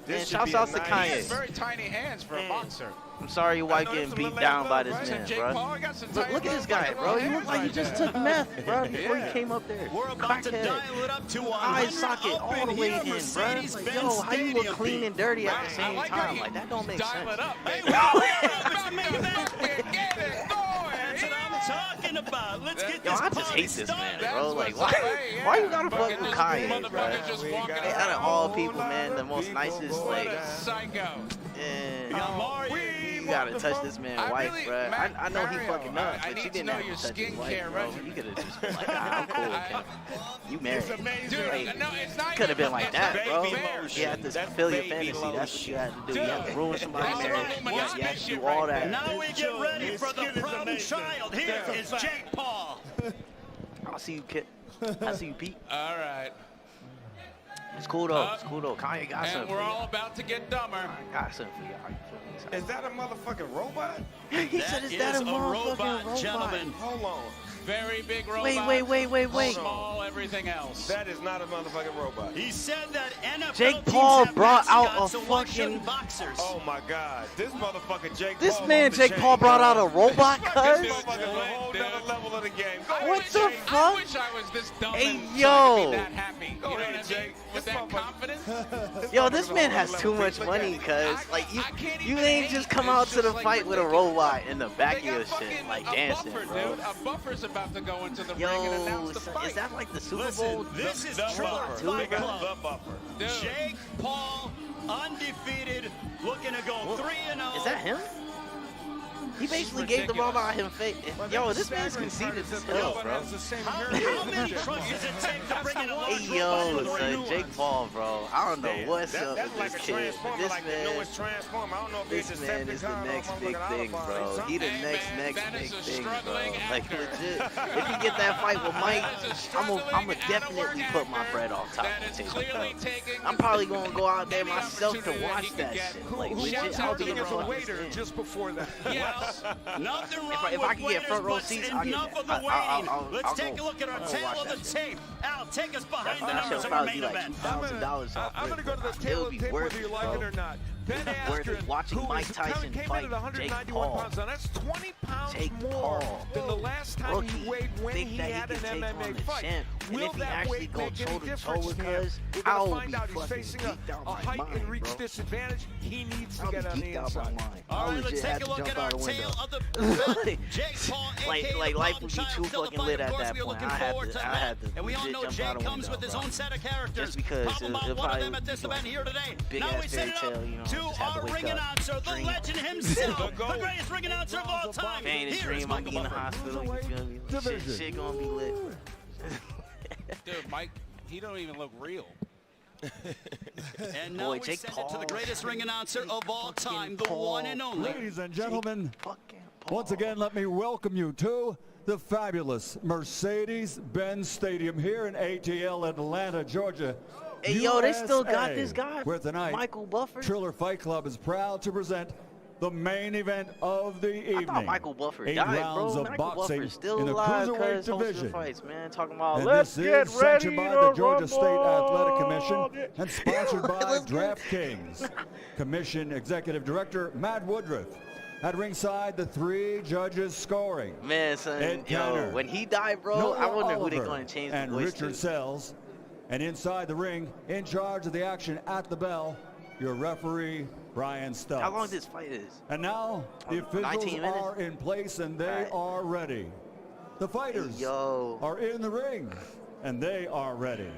Man, shouts out to Kanye. Very tiny hands for a boxer. I'm sorry your wife getting beat down by this man, bro. Look at this guy, bro. He looks like he just took meth, bro, before he came up there. Crackhead. Eye socket all the way in, bro. Like, yo, how you look clean and dirty at the same time? Like, that don't make sense. Yo, I just hate this man, bro. Like, why you gotta fuck with Kanye, bro? Hey, out of all people, man, the most nicest, like, you gotta touch this man's wife, bro. I know he fucking nuts, but you didn't have to touch his wife, bro. You could have just been like, I'm cool, okay. You married. Like, could have been like that, bro. You had to fulfill your fantasy. That's what you had to do. You had to ruin somebody's marriage. You had to do all that. Now we get ready for the problem child. Here is Jake Paul. I'll see you, kid. I'll see you, Pete. All right. It's cool though. It's cool though. Kanye got something. And we're all about to get dumber. I got something for you. Is that a motherfucking robot? He said, "Is that a motherfucking robot?" Gentlemen. Hold on. Very big robot. Wait. Small everything else. That is not a motherfucking robot. He said that NFL Jake Paul brought out a fucking boxers. Oh my God! This motherfucking Jake. This Paul man Jake Paul brought out a robot, This cuz. motherfucker's a whole nother level of the game. What the I fuck? wish I was this dumb Hey, and yo. that happy. You know what I mean? Jake. With that confidence. Yo, this man has too much money, cuz. Like, you ain't just come out to the fight with a robot in the back of your shit, like dancing, bro. A buffer's about to go into the ring and Yo, announce the fight. is that like the Super Bowl. This is The Triller buffer. Fight The Club. buffer. Jake Paul, undefeated, looking to go 3-0. Is that him? He basically gave the ball out him fake. Yo, this man's conceited as hell, bro. How many trucks does it take to bring in a large Hey, yo, son, Jake Paul, bro. I don't know what's up That's with like this a kid. transformer, This like the man, newest transformer. I don't know if this it's man is the Decepticon or next big motherfucking thing, Autobot. bro. He the next big thing, bro. Like legit. If he get that fight with Mike, I'ma definitely put my bread on top of the table. I'm probably gonna go out there myself to watch that shit. Like legit, I'll be in the fucking stand. Just before that. Yes. Nothing wrong If I with can get front row waiters, seats, but I'll get enough that. of the waiting. I'll Let's go. take a look at our I'll tail watch of the that tape. Al, take us behind the That numbers shit'll of our probably main be like event. $2,000 off. I'm going to go to the It'll tail of be the tape worth whether you it, like it bro. or not. Ben Worth it. Askren, Watching who Mike was- Tyson came fight in at Jake 191 Paul. pounds. Now that's 20 pounds Jake more Paul. than the last time Rookie. he weighed when Think he that had he an can take on MMA the fight. champ. And Will if he that actually weight go make any toe to toe difference with to him? Cuz, We're I'll going to be find out. He's fucking facing geeked out a my height mind, and reach bro. disadvantage. He needs to I'll be get on the geeked out my inside. mind. All I'll right, let's legit take have a to look jump at out our the window. tail of the Jake Paul, like life would be too fucking lit at that point. I had to and we all legit know jump Jake out the comes window, with his bro. own set of characters. Just because Pop it'll about one of probably them at this be event here today. big Now ass we send it fairy up tale, you know, to just have to our wake ring up, announcer, the dream. legend himself, the greatest ring announcer of all time. If I ain't a Here is dream, I'll Michael be in the Buffer. hospital. You feel me? Shit gonna be lit. Dude, Mike, he don't even look real. And now we Jake send it to the Paul. greatest ring announcer of all time, the one and only. Ladies and gentlemen, once again, let me welcome you to the fabulous Mercedes-Benz Stadium here in ATL, Atlanta, Georgia. Hey, yo, they still got USA, this guy, where tonight, Michael Buffer. Triller Fight Club is proud to present the main event of the evening. I thought Michael Buffer 8 died, rounds bro. of Michael boxing Buffer's still in the alive, cruiserweight cuz hosting division. fights, man. Talking about And let's this get is ready sanctioned by to the Georgia rumble. State Athletic Commission and sponsored by DraftKings. Commission Executive Director Matt Woodruff. At ringside, the 3 judges scoring. Man, son, Ed yo, Kenner, when he died, bro, Noah I wonder who they Oliver, gonna change the and voice Richard to. Sells. And inside the ring, in charge of the action at the bell, your referee, Brian Stubbs. How long this fight is? And now the 19 officials minutes? are in place and they are ready. The fighters are in the ring and they are ready.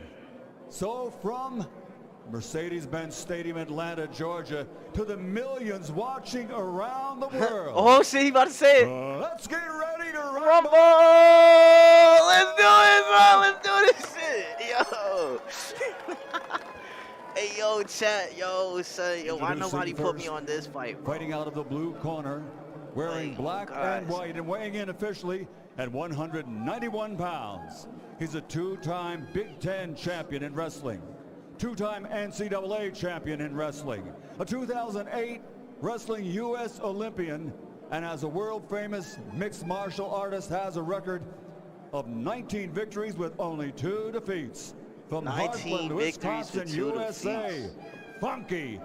So from Mercedes-Benz Stadium, Atlanta, Georgia, to the millions watching around the world. Oh, shit, he about to say it. Let's get ready to rumble. Let's do it, bro. Let's do this shit, yo. Hey, yo, chat, yo, son, yo, why nobody put me on this fight, bro? Fighting out of the blue corner, wearing black and white and weighing in officially at 191 pounds. He's a 2-time Big Ten champion in wrestling, 2-time NCAA champion in wrestling, a 2008 Wrestling U.S. Olympian, and as a world-famous mixed martial artist has a record of 19 victories with only 2 defeats. From 19 Hartland, victories Wisconsin, with 2 USA, defeats. Funky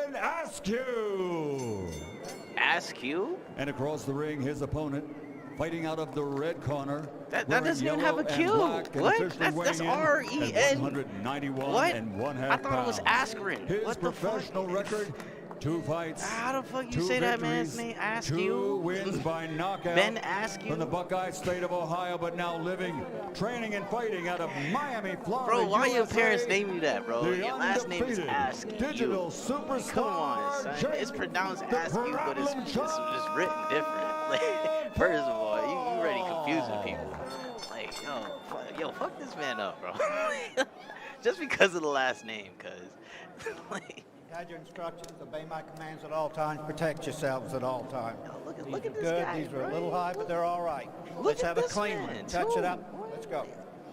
Ben Askew. Askew? And across the ring, his opponent, fighting out of the red corner. That wearing doesn't even have a yellow Q. and black, and What? officially That's weighing in R-E-N. at 191 What? and 1/2 I thought it was pounds. Askren. His What the fuck? professional record, 2 fights. How the fuck you 2 say that man's victories, name? Ask 2 you? wins by knockout. Ben Askew? From the Buckeye State of Ohio, but now living, training, and fighting out of Miami, Florida. Bro, why your USA, parents name you that, bro? the Your last name is undefeated Askew. Digital superstar. Come on, son. Jake It's pronounced the Askew, but it's Problem just written different. Like, first of all, you already confusing people. Like, yo, fuck this man up, bro. Just because of the last name, cuz. Like, Guide your instructions, obey my commands at all times, protect yourselves at all times. look at this Good, guy, these are bro. a little high, but they're all right. Look Let's at have a this clean man, one. Touch too. it up. Let's go.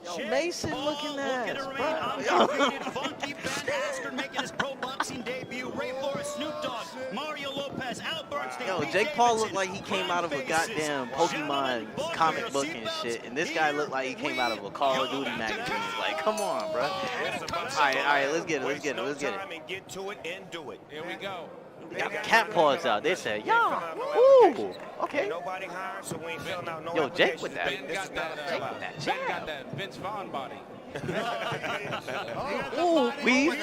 Yo, Mason looking ass, Undefeated Funky Ben Askren making his pro boxing debut. Ray Flores, Snoop Dogg, Mario Lopez, Al Bernstein. Yo, Pete Jake Paul Davidson. looked like he came out of a goddamn Pokemon comic book and shit, and this guy looked like he came out of a Call of Duty magazine. Like, come on, bro. All right, let's get it. And get to it and do it. Here we go. They got the cat paws out. They said, yeah, ooh, okay. Nobody hired, so we ain't filling out no Yo, Jake with that. Ben got that, Ben got that Vince Vaughn body. Ooh, weave.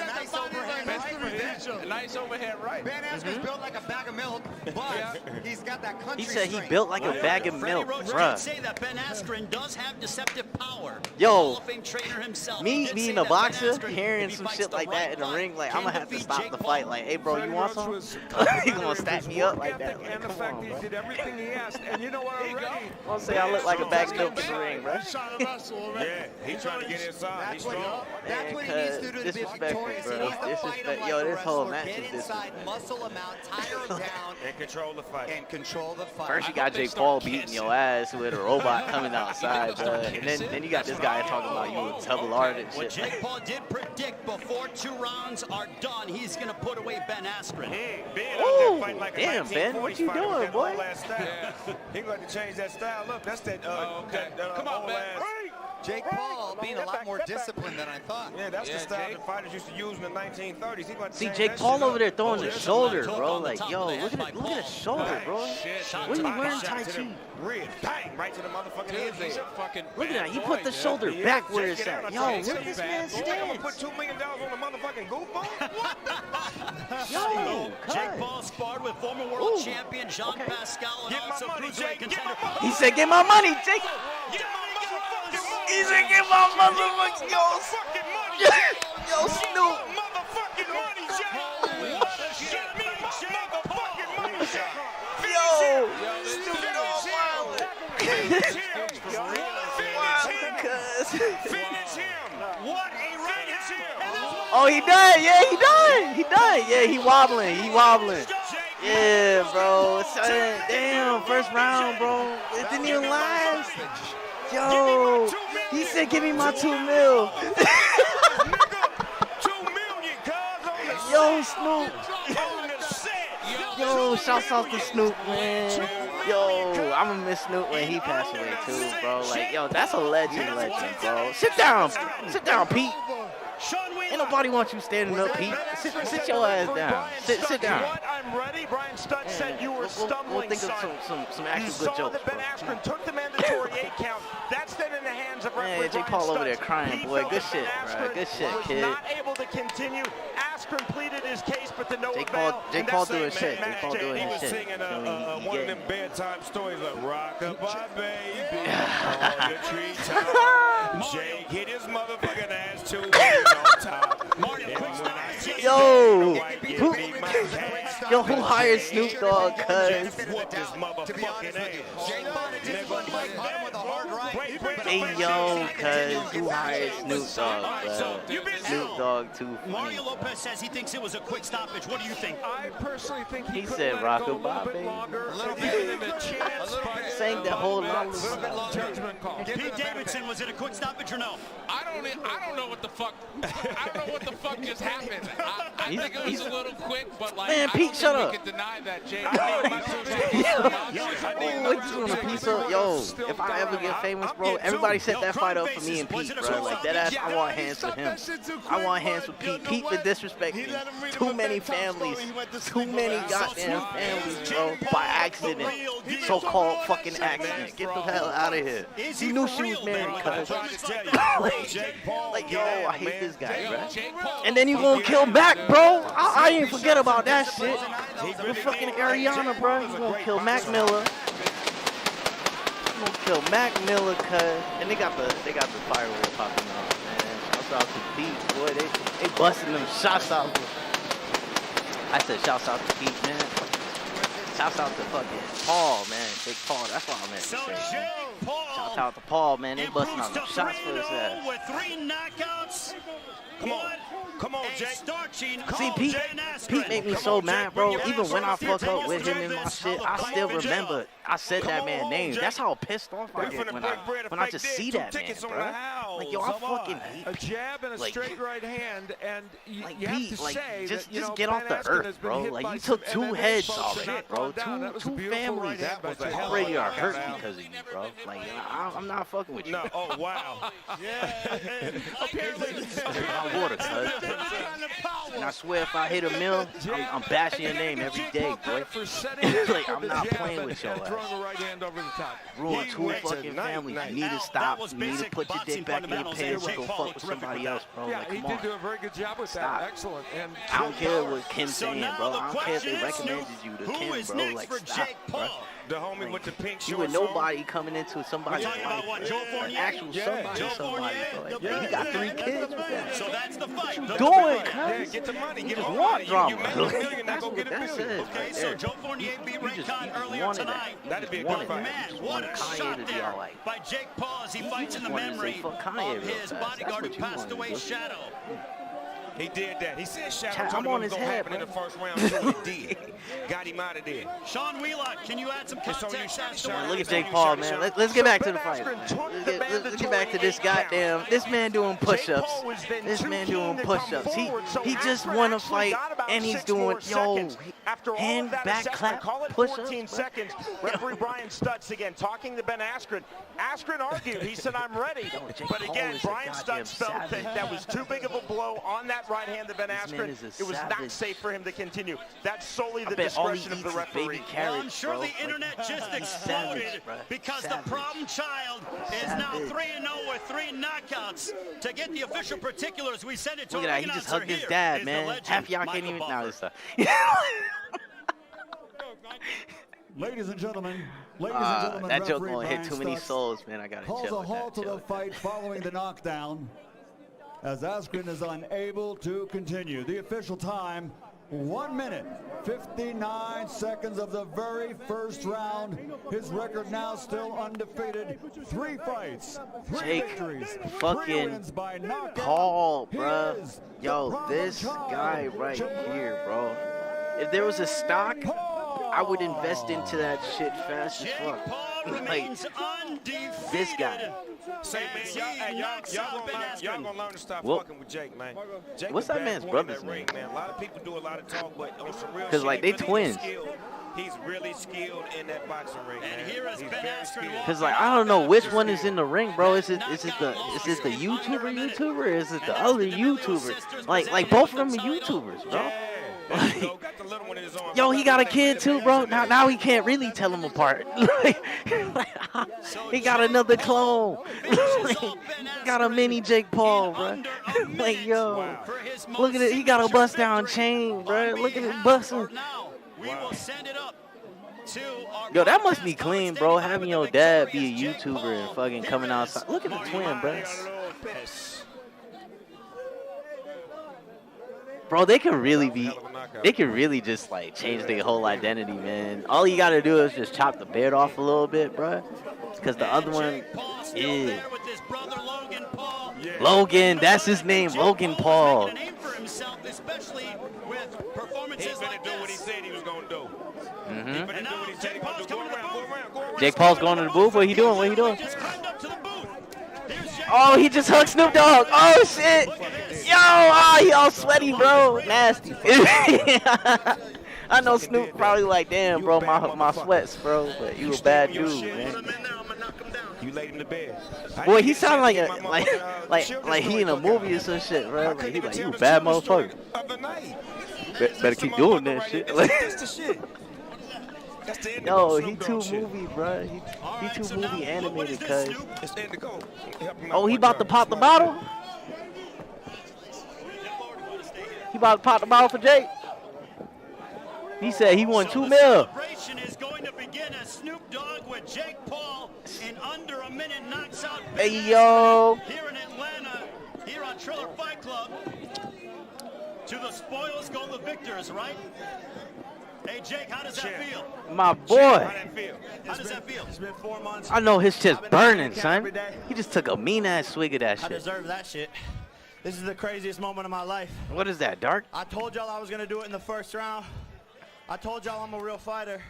Nice overhead right. Ben Askren's built like a bag of milk, but he's got that country He said he strength. built like a bag of milk, Roach did bruh. say that Ben Askren does have deceptive power. Yo, Hall of Fame trainer himself. Me He did being say a that boxer, Ben Askren, hearing if he some fights shit the like right that in the fight, ring, like can I'm gonna have to defeat stop Jake the Paul. fight. Like, hey, bro, you want some? He gonna stack me up like that. Like, And the come fact on, he bro. did everything he asked. And you know what, already? Don't say I look like a bag of milk in the ring, bro. Yeah, he's trying to get inside. He's strong. That's what he needs to do to be Disrespectful, victorious. bro. He needs to fight him Disrespect. like Yo, a this whole wrestler. match Get is inside, muscle him out, tire him down, And control the fight. and control the fight. First you got Jake Paul beating your ass with a robot coming outside, bro. And then you got this guy talking about you a double art and What shit. Jake Paul did predict before 2 rounds are done, he's going to put away Ben Askren. Ooh, damn, Ben, what you doing, boy? He going to change that style up. That's that. Come on, Ben. Jake Paul being a lot more disciplined than I thought. Yeah, that's the style that fighters used to use in the 1930s. He going to See change Jake that Paul shit over up. there throwing the there's a shoulder, left hook bro. on the Like, top yo, of the look head at by the shoulder, bro. What are you wearing Tai Chi? Rib, bang, right to the motherfucking head. He's a fucking Look at that. He bad put boy, the shoulder Yeah, back where check it's it out. at. I Yo, tell you, look at this bad man's boy. I'm gonna put stance. $2 million on the motherfucking goofball. What the? Yo, Jake cut. Paul sparred with former world Ooh, champion Jean okay. Pascal and Get my also money, cruiserweight Jake. Get contender. my money. He said, get my money, Jake. Get my motherfucking money. He said, get my motherfucking, yo, Motherfucking money. yo, Snoop. Motherfucking money, Jake. Get me my motherfucking money, Jake. Yo, Snoop Dogg wildin'. Finish him. Cuz. Finish him. What a finish him. Oh, he done. Yeah, he done. He done. Yeah, he wobbling. He wobbling. Yeah, bro. Son, damn, first round, bro. It didn't even last. Yo, he said, give me my 2 mil. 2 million, cuz, on the Yo, Snoop. on the set. Yo, shouts out to Snoop, man. Yo, I'm gonna miss Snoop when he passed away too, bro. Like, yo, that's a legend, bro. Sit down, Pete. Ain't nobody want you standing up, Pete. Sit your ass down. Sit down. What? I'm ready. Brian Stutt said you were stumbling, We'll think son. of some You actual saw good jokes, that Ben bro. Askren took the mandatory 8 count. That's then in the hands of referee Man, Jake Paul Brian over there Stutt. crying, He boy. felt Good that shit, Ben bro. Askren Good shit, was kid. not able to continue. Askren pleaded his case, but the no Jake avail. Paul, Jake Paul doing shit. Jake Paul doing He his was shit. singing He one of getting- them bedtime stories like rock-a-bye, baby, on the treetop. Jake hit his motherfucking ass too on top. Yo, who hired Snoop Dogg, cuz? Whoop this motherfucking ass. Hey, yo, cuz, who hired Snoop Dogg, bro? Snoop Dogg too funny. Mario Lopez says he thinks it was a quick stoppage. What do you think? I personally think He could have said let it rock go a bye, bit baby. longer, given him a chance, but Sang that whole lot. judgment call. Pete Davidson, was it a quick stoppage or no? I don't know what the fuck. I don't know what the fuck just happened. I think it was a little quick, but like, Man, I Pete, don't shut think up. we can deny that, Jake. What you want a piece of? Yo, if I ever get famous, bro, everybody set that fight up for me and Pete, bro. Like, that ass, I want hands with him. I want hands with Pete. Pete been disrespecting too many families, too many goddamn families, bro, by accident. So-called fucking accident. Get the hell out of here. He knew she was married, cuz. Like, yo, I hate this guy, bro. And then you gonna kill Mac, bro. I ain't forget about that shit. With fucking Ariana, bro. You gonna kill Mac Miller. You gonna kill Mac Miller, cuz. And they got the fireworks popping off, man. Shouts out to Pete, boy. They busting them shots out. I said shouts out to Pete, man. Shouts out to fucking Paul, man. Big Paul, that's what I meant to say. Shouts out to Paul, man. They busting out them shots for his ass. With 3 knockouts. Come on, Jake. See, Pete made me so mad, bro. Even when I fuck up with him in my shit, I still remember I said that man's name. That's how pissed off I get when I just see that man, bro. Like, yo, I fucking hate a jab and a like, straight right hand, and you like, have to Pete, like, say just that, you know, get off Ben the Askren has earth, been bro. hit Like, by you some took 2 MMA heads folks off and it, not bro. gone down. That was a Two beautiful families right hand by Jake. already are hurt because of you, bro. Like, I'm not fucking with you. No, oh, wow. My water, cuz. And I swear if I hit a mill, I'm bashing your name every day, boy. Like, I'm not playing with your ass. throwing a right hand over the top. Ruin two fucking families. You need to stop. You need to put your dick back in your pants and go fuck with somebody else, bro. Yeah, like, he come did on. do a very good job with Stop. that. Excellent. And I don't care what Kim's saying, bro. I don't care if they recommended you to Kim, bro. Like, stop, bro. The homie with the pink shorts. You and nobody coming into somebody's life. An actual somebody, bro. Like, he got 3 kids with that. So that's the fight. What you doing, cuz? Yeah, get the money. You Get just the want money. drama. You make $1 million, now go get $1 million. Okay, so Joe Fournier beat Ray Khan earlier tonight. That'd be a good fight. Man, what a shot there by Jake Paul as he fights in the memory of his bodyguard who passed away, Shadow. He did that. He said Shadow I'm told him on what was his going to head, happen in the bro. first round, so he did. Got him out of there. Sean Wheelock, can you add some context as to what Look at Jake Paul, man. Let's get back to the fight. Let's get back to this goddamn. This man doing push-ups. This man doing push-ups. He just won a fight and he's doing hand back clap push-ups. 14 seconds. Referee Brian Stutz again talking to Ben Askren. Askren argued. He said, "I'm ready." But again, Brian Stutz felt that was too big of a blow on that right hand to Ben Askren. It was not safe for him to continue. That's solely the discretion of the referee. Well, I'm sure the internet just exploded because the problem child is now 3-0 with 3 knockouts. To get the official particulars, we send it to Look at that. He just hugged his dad, man. Half y'all can't even know this stuff. Ladies and gentlemen, that joke referee gonna hit Brian too many Stutz souls, man. I gotta calls chill a with halt that. to the fight following the knockdown as Askren is unable to continue. The official time, 1 minute, 59 seconds of the very first round. His record now still undefeated. 3 fights, 3 victories, 3 fucking wins by knockout. Paul, bro. Yo, this guy right here, bro. If there was a stock, I would invest into that shit fast as fuck. Like, this guy. Say, man, y'all gonna learn to stop fucking with Jake, man. Jake What's that man's brother's name? Man, a lot of people do a lot of talk, but on some real Because, like, they twins. He's really skilled in that boxing ring, man. And here is Ben Askren. Because, like, I don't know which one is in the ring, bro. Is it the YouTuber or is it the other YouTuber? Like both of them are YouTubers, bro. Like, yo, he got a kid too, bro. Now he can't really tell them apart. He got another clone. Got a mini Jake Paul, bro. Like, yo, look at it. He got a bust down chain, bro. Look at it busting. We will send it up to our Yo, that must be clean, bro. Having your dad be a YouTuber and fucking coming outside. Look at the twin, bro. Bro, they can really just like change their whole identity, man. All you gotta do is just chop the beard off a little bit, bro. Because the other one is Logan. That's his name, Logan Paul. Jake Paul's going to the booth. What he doing? What he doing? Oh, he just hugged Snoop Dogg. Oh shit. Yo, he all sweaty, bro. Nasty. I know Snoop probably like, damn, bro, my sweats, bro. But you a bad dude, man. You laid him to bed. Boy, he sound like he in a movie or some shit, bro. Like, he like, you a bad motherfucker. Better keep doing that shit. Yo, he too movie, bro. He too movie animated, cuz. Oh, he about to pop the bottle? He about to pop the bottle for Jake? He said he won $2 million. Celebration is going to begin as Snoop Dogg with Jake Paul in under a minute knocks out Hey, yo. here in Atlanta, here on Triller Fight Club. To the spoils go the victors, right? Hey, Jake, how does that feel? My boy. How does that feel? It's been 4 months. I know his shit's burning, son. He just took a mean-ass swig of that I shit. deserve that shit. This is the craziest moment of my life. What is that, Dark? I told y'all I was going to do it in the first round. I told y'all I'm a real fighter.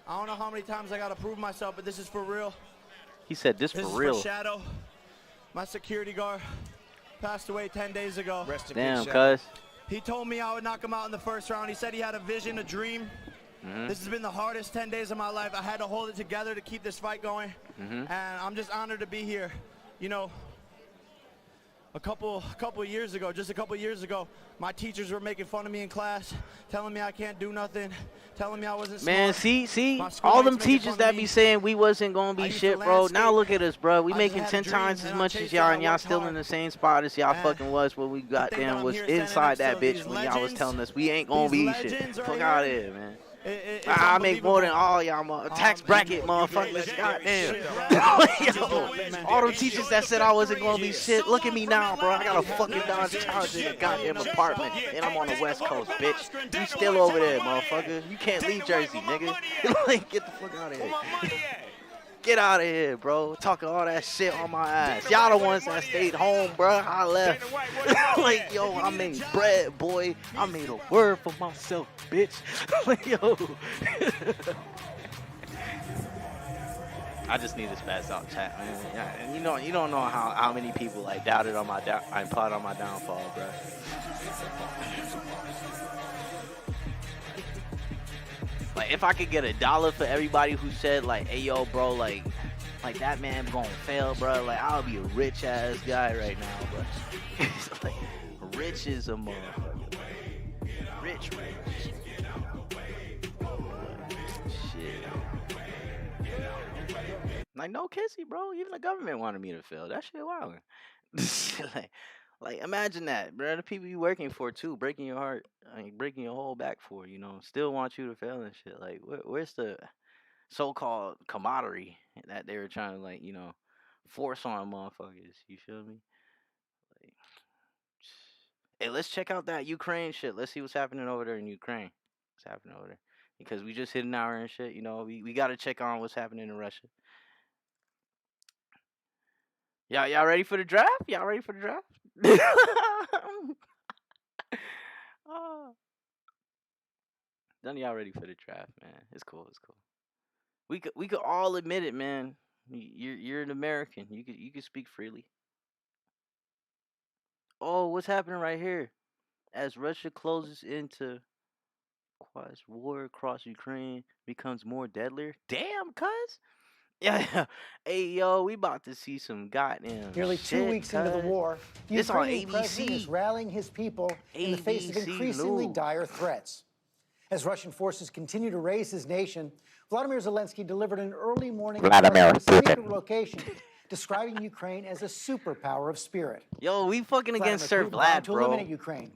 I don't know how many times I got to prove myself, but this is for real. He said this for real. This is for Shadow. My security guard passed away 10 days ago. Damn, cuz. He told me I would knock him out in the first round. He said he had a vision, a dream. This has been the hardest 10 days of my life. I had to hold it together to keep this fight going. And I'm just honored to be here. You know, a couple of years ago, just a couple of years ago, my teachers were making fun of me in class, telling me I can't do nothing, telling me I wasn't Man, smart. see, all them teachers that be saying we wasn't gonna be shit, bro. Now look at us, bro. We making 10 times as much as y'all, and y'all still in the same spot as y'all fucking was when we goddamn was inside that bitch when y'all was telling us we ain't gonna be shit. Fuck out of here, man. I make more than all y'all tax bracket motherfuckers. Goddamn. Yo, all them teachers that said I wasn't gonna be shit. Look at me now, bro. I got a fucking Dodge Charger in a goddamn apartment, and I'm on the West Coast, bitch. You still over there, motherfucker. You can't leave Jersey, nigga. Like, get the fuck out of here. Get out of here, bro. Talking all that shit on my ass. Y'all the ones that stayed home, bro. I left. Like, yo, I made bread, boy. I made a word for myself, bitch. Like, yo. I just need to spaz out chat, man. Yeah, you don't know how many people like doubted on my plot on my downfall, bro. Like, if I could get $1 for everybody who said, like, hey, yo, bro, like that man gonna fail, bro, like, I'll be a rich-ass guy right now, bro. Like, rich is a motherfucker. Rich. Shit. Like, no kissy, bro. Even the government wanted me to fail. That shit wild. Like, imagine that, bro. The people you working for, too, breaking your heart, like, breaking your whole back for, still want you to fail and shit. Like, where's the so-called camaraderie that they were trying to, like, force on motherfuckers? You feel me? Like, hey, let's check out that Ukraine shit. Let's see what's happening over there in Ukraine. What's happening over there? Because we just hit an hour and shit, we got to check on what's happening in Russia. Y'all ready for the draft? Y'all ready for the draft? Oh. None of y'all ready for the draft, man. It's cool. We could all admit it, man. You're an American. You could speak freely. Oh, what's happening right here? As Russia closes into war across Ukraine becomes more deadlier. Damn, cuz. Yeah. Hey, yo, we about to see some goddamn Nearly 2 weeks into the war, the It's on Ukrainian president is rallying his people in the face of increasingly dire threats. As Russian forces continue to raise his nation, Vladimir Zelensky delivered an early morning address from a secret location, describing Ukraine as a superpower of spirit. Yo, we fucking against Sir Vlad, bro.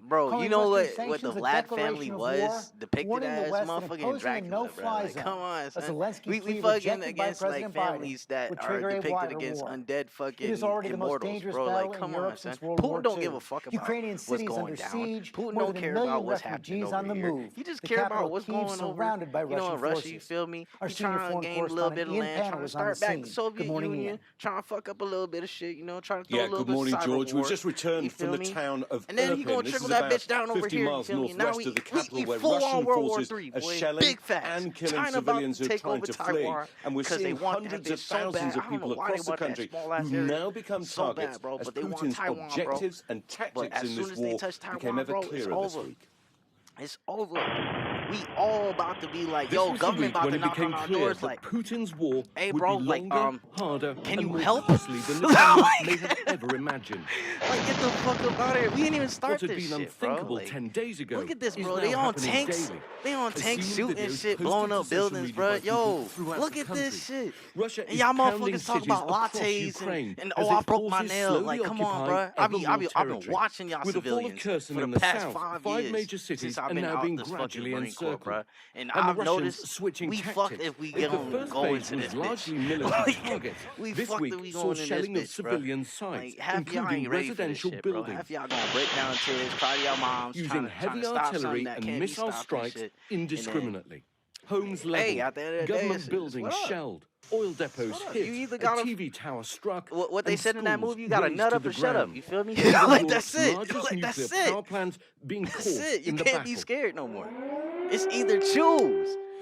Bro, you know what the Vlad family was depicted as? Motherfucking Dracula, bro. Like, come on, son. We fucking against, like, families that are depicted against undead fucking immortals, bro. Like, come on, son. Putin don't give a fuck about what's going down. Putin don't care about what's happening over here. He just care about what's going over, in Russia, you feel me? He's trying to gain a little bit of land, trying to start back the Soviet Union, trying to fuck up a little bit of shit, trying to throw a little bit of cyber George. war, We've just returned from the town of and then he gonna trickle that bitch down over here. miles northwest of the capital, where full Russian on World War forces III, are boy. shelling Big facts. and killing China civilians who are take trying over to flee. Taiwan And we're seeing want that hundreds bitch of so thousands bad. of people across the country who now become targets as Putin's objectives and tactics in this war became ever clearer this week. It's over. We all about to be like, yo, government about to knock on our doors like, Putin's war hey, bro, would be like, longer, harder, can and you more help? costly than the Kremlin may have ever imagined. Like, get the fuck up out of here. We didn't even start what had this been shit, bro. unthinkable Like, 10 days ago. Look at this, bro. is They now on happening tanks. daily. They on tanks shooting videos shit, posted blowing to up social buildings, media bro. by Yo, people throughout look the at this country. shit. Russia And is y'all pounding motherfuckers talk cities about across lattes Ukraine and as I its broke my forces nail. slowly Like, come on, occupy bro. ever more I've been territory. watching y'all With the fall of civilians Kherson for the in the past south, 5 5 years major since cities I've are been now out being this fucking gradually Marine Corps, encircled. bro. And the I've Russians noticed switching we tactics. fucked if we If the gonna first go phase into was this largely bitch. military targets, We this fucked week if we saw going in shelling this of bitch, bro. civilian sites, Like, half y'all including ain't ready for this residential shit, bro. buildings. Half y'all gonna break down tears, cry to your moms, using trying heavy to stop artillery something that and can't be missile stopped and strikes shit. And indiscriminately. Homes hey, leveled, at the end of the day, government it's buildings what up? shelled, oil depots What up? hit, You either a gotta TV tower struck, what they and said in that schools movie, you gotta razed nut to up the or shut up. ground. You feel me? Even Like, Europe's that's it. largest Like, nuclear that's it. power plants being That's caught it. You in the can't battle. be scared no more. It's either choose.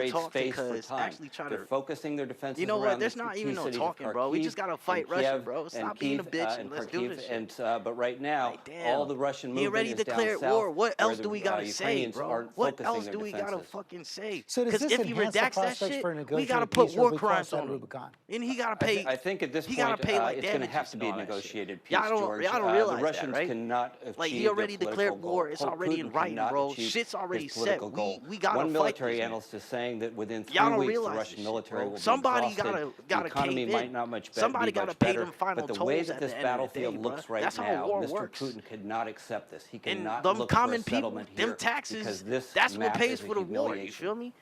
instead of talking, because actually try to. They're focusing their defenses. You know around what? There's the not key even no cities of talking, bro. We Kharkiv just gotta fight and Russia, Kiev bro. Stop being a Kyiv, bitch and let's do Kharkiv, this shit. but right now, all the Russian he movement already is down declared south, war. What where else the do we gotta say, Ukrainians bro? aren't What focusing else their do we gotta defenses. fucking say? So does Because this if he enhance the redacts that prospects shit, for a we negotiated gotta put peace, or war we crimes cross that on him, Rubicon? and he gotta pay. I think at this he point, gotta pay like it's going to have damages to and be a all that shit. negotiated peace, Y'all George. don't realize the Russians that, right? cannot achieve Like he their already political declared war. goal. It's already in Putin writing, cannot bro. achieve Shit's already his set. political goal. We gotta One fight military this, man. analyst is saying that within 3 Y'all don't weeks, the realize Russian this military shit, will bro. be Somebody exhausted. gotta The economy cave in. might not much Somebody be gotta much pay better, them final but the way tolls that at this the end of the battlefield day, looks bro. right That's how now, war Mr. works. Putin cannot accept this. He And cannot them look for a common people, settlement here them taxes, because this that's what map pays is a for the war. You humiliation. feel me?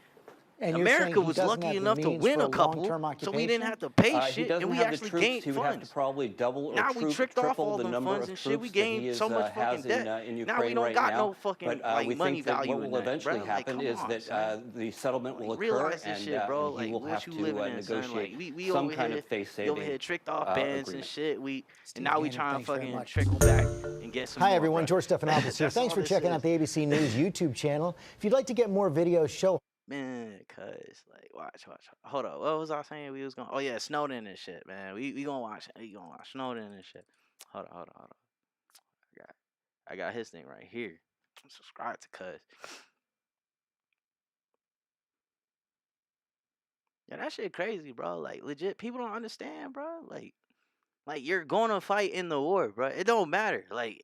And you're saying America he was doesn't lucky have the enough to means win for a couple, long-term so we didn't occupation? have to pay He shit, doesn't and we have the actually troops. gained He would have to funds. probably double or Now we tricked off triple all the them number funds of and shit. We troops that he gained is, so much has fucking debt. in Ukraine Now we don't right got now. no fucking But we money think that value what in will that, eventually bro. happen Like, is come on, that son. the settlement will occur, Realize this and, shit, bro. and he Like, will what have you to living in, son? negotiate Like, we some over kind here, of face we over saving here tricked off bands and agreement. shit. Steve And now we Gaynor, trying to thanks very fucking much. trickle back and get some Hi, more, everyone. bro. George Stephanopoulos here. That's Thanks all for this checking is. out the ABC News YouTube channel. If you'd like to get more videos, show. Man, cuz, like, watch. Hold up. What was I saying we was going? Oh, yeah, Snowden and shit, man. We gonna watch it. We gonna watch Snowden and shit. Hold on. I got his thing right here. Subscribe to cuz. Yeah, that shit crazy, bro. Like, legit, people don't understand, bro. Like you're going to fight in the war, bro. It don't matter. Like,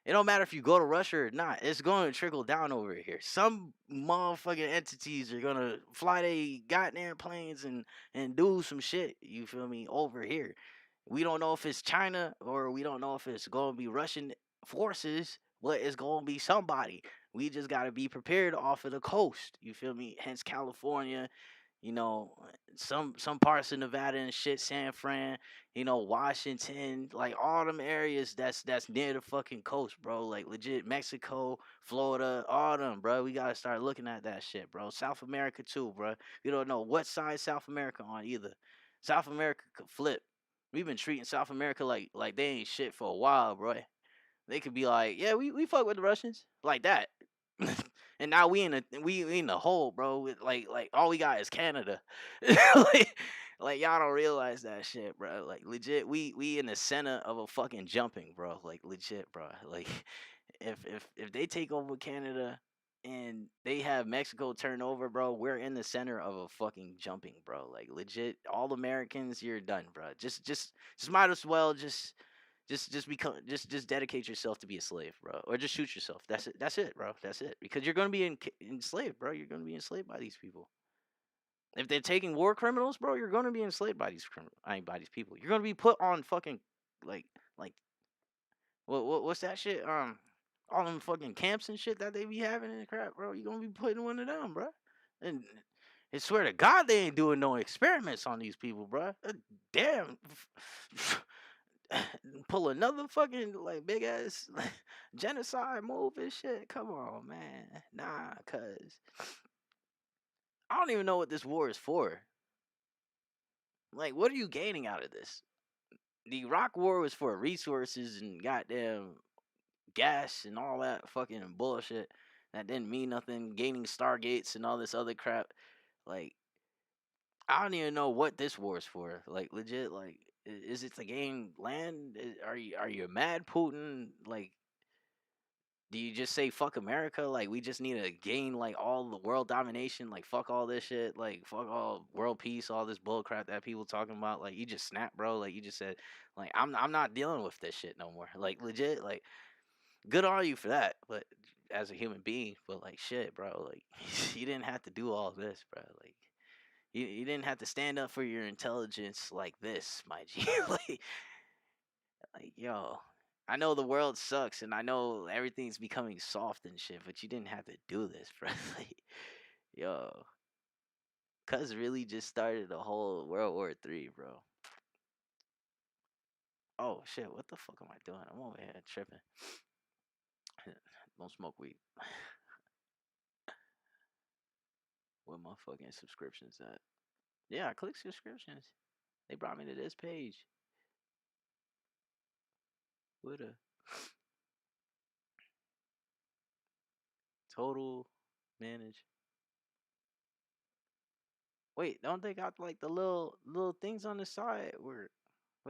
it don't matter if you go to Russia or not. It's going to trickle down over here. Some motherfucking entities are gonna fly they goddamn planes and do some shit. You feel me? Over here, we don't know if it's China or we don't know if it's going to be Russian forces, but it's going to be somebody. We just got to be prepared off of the coast. You feel me? Hence California, you know, some parts of Nevada and shit, San Fran, you know, Washington, like all them areas that's near the fucking coast, bro. Like legit Mexico, Florida, all them, bro. We gotta start looking at that shit, bro. South America too, bro. We don't know what side South America on either. South America could flip. We've been treating South America like they ain't shit for a while, bro. They could be like, yeah, we fuck with the Russians like that. And now we in the hole, bro. Like all we got is Canada. like y'all don't realize that shit, bro. Like legit, we in the center of a fucking jumping, bro. Like legit, bro. Like if they take over Canada and they have Mexico turn over, bro, we're in the center of a fucking jumping, bro. Like legit, all Americans, you're done, bro. Just might as well just dedicate yourself to be a slave, bro, or just shoot yourself. That's it, bro. That's it. Because you're gonna be enslaved, bro. You're gonna be enslaved by these people. If they're taking war criminals, bro, you're gonna be enslaved by these by these people. You're gonna be put on fucking like what's that shit? All them fucking camps and shit that they be having and crap, bro. You're gonna be put in one of them, bro. And I swear to God, they ain't doing no experiments on these people, bro. Damn. Pull another fucking like big ass genocide move and shit. Come on, man. Nah, cuz I don't even know what this war is for. Like, what are you gaining out of this? The Iraq war was for resources and goddamn gas and all that fucking bullshit. That didn't mean nothing. Gaining Stargates and all this other crap. Like, I don't even know what this war is for. Like, legit, like, is it to gain land? Are you mad, Putin? Like, do you just say fuck America? Like, we just need to gain like all the world domination. Like, fuck all this shit. Like, fuck all world peace. All this bull crap that people talking about. Like, you just snap, bro. Like, you just said, like, I'm not dealing with this shit no more. Like, legit. Like, good on you for that. But as a human being, but like, shit, bro. Like, you didn't have to do all this, bro. Like. You didn't have to stand up for your intelligence like this, my G. like, yo, I know the world sucks and I know everything's becoming soft and shit, but you didn't have to do this, bro. like, yo, cuz really just started a whole World War III, bro. Oh shit, what the fuck am I doing? I'm over here tripping. Don't smoke weed. Where my fucking subscriptions at? Yeah, I click subscriptions. They brought me to this page. What a total manage. Wait, don't they got like the little things on the side where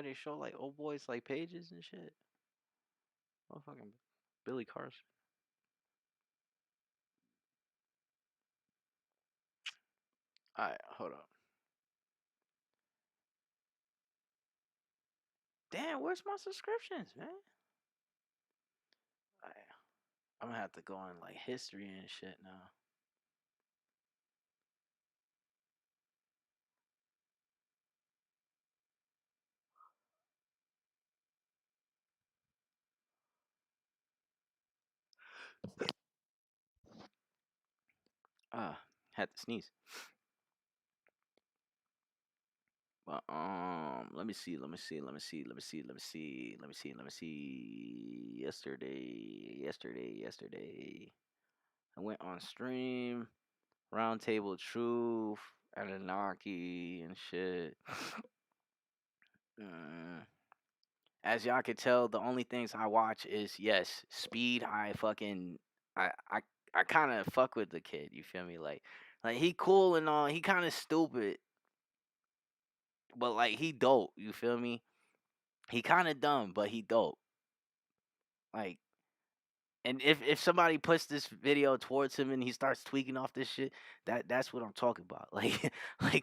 they show like old boys like pages and shit? Oh fucking Billy Carson. Alright, hold up. Damn, where's my subscriptions, man? Alright, I'm gonna have to go on like history and shit now. Had to sneeze. But let me see. Yesterday. I went on stream, Roundtable Truth, Anunnaki and shit. As y'all can tell, the only things I watch is Speed. I kind of fuck with the kid. You feel me? Like he cool and all. He kind of stupid, but like he dope. You feel me? He kind of dumb, but he dope. Like, and if somebody puts this video towards him and he starts tweaking off this shit, that's what I'm talking about. Like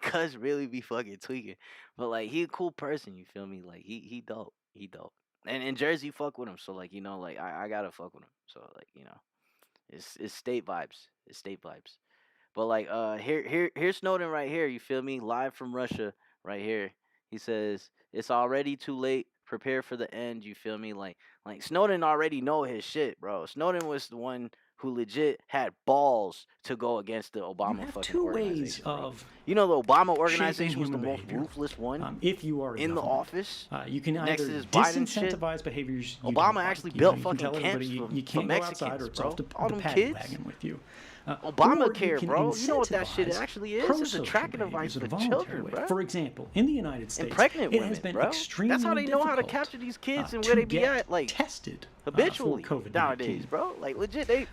cuz really be fucking tweaking. But like he a cool person, you feel me? Like he dope. He dope. And in Jersey fuck with him, so like, you know, like I gotta fuck with him. So like, you know, it's state vibes. It's state vibes. But like here's Snowden right here, you feel me? Live from Russia right here. He says, "It's already too late. Prepare for the end." You feel me? Like Snowden already know his shit, bro. Snowden was the one who legit had balls to go against the Obama fucking organization. You know, the Obama organization was the most ruthless one. If you are in the office, you can next either to this Biden shit. disincentivize behaviors. Obama actually built fucking camps you for can't go outside, or it's bro. off the All them paddy kids. wagon with you. Obamacare, bro. You know what that shit actually is? It's a tracking device for children, bro. For example, in the United States, and pregnant it women, has been bro. extremely That's how they know how to difficult, capture these kids and where they be at, like tested habitually for COVID-19. nowadays, bro. Like legit, they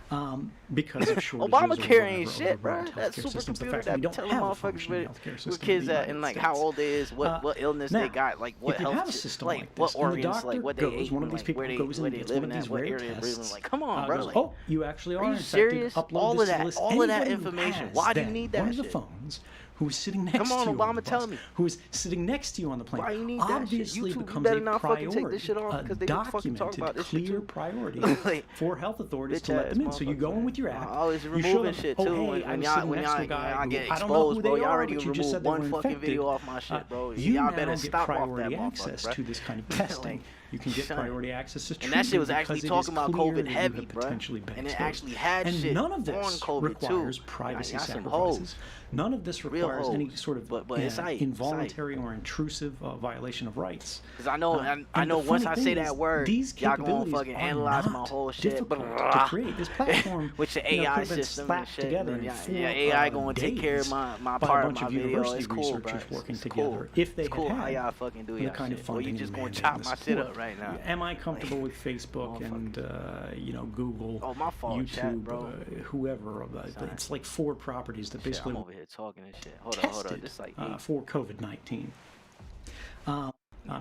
because of shortages Obamacare or ain't whatever, shit, bro. overrun That healthcare systems, the supercomputer fact that we be don't telling have a motherfuckers functioning healthcare where system kids in the at and like United how old they is, what illness they now, got, like what if you health, have a system like like what this, and the organs, like doctor what they goes, ate, one of these like people where goes they and gets living one of at, these what rare area tests, breathing. Like, come on, bro. goes, Like, oh, you actually are you infected. serious? Upload All this of to the that, list. all of that Anybody who information. has Why do you then need that one of the shit? phones who is sitting next Come on, to you Obama, on the tell bus, me. who is sitting next to you on the plane, Why you need that shit? obviously YouTube, you becomes better a not fucking take this priority, shit off a because they can fucking talk documented, about this shit clear too. priority Like, for health authorities to bitch let them in. ass So you go in with your app, always you show removing them, shit oh, too. hey, When I was y'all sitting next to a guy get who, I don't know who exposed, bro, they y'all are, already but you just removed said they were one fucking infected. video off my shit, bro. You Y'all now better get stop off that priority motherfucker, access bro. to this kind of testing. You can get priority access to And treatment that shit was actually because talking it is about clear COVID that you heavy, have bro. potentially been And it exposed. actually had and shit none of on this COVID requires too. privacy Y'all some sacrifices. hoes. None of this Real requires any hoes. sort of But it's aight, involuntary or intrusive violation of rights. Because I know, I know once I say that word, y'all gonna fucking analyze my whole shit. To create this platform with your you know, AI could have been system and slapped shit. together And in yeah, AI gonna take care of my by part a of bunch my of video. university It's cool, bro. researchers working It's together. cool. If they It's cool had how had y'all fucking do the y'all kind of shit. Or you funding just and gonna mandate chop and my shit support. up right now. Am I comfortable with Facebook and you know, Google, Oh, my fault, YouTube, chat, bro. whoever? It's like 4 properties that Shit, basically I'm over here talking and shit. Hold tested on. This like for COVID-19.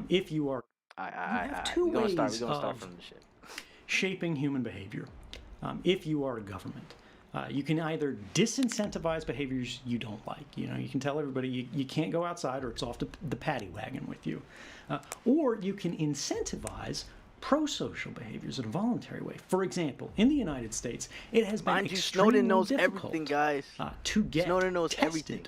If you are, you have two we're ways gonna start of from the shit. shaping human behavior. If you are a government, you can either disincentivize behaviors you don't like. You know, you can tell everybody you can't go outside or it's off the paddy wagon with you. Or you can incentivize pro-social behaviors in a voluntary way. For example, in the United States, it has been extremely Snowden knows difficult everything, guys. To get Snowden knows tested everything.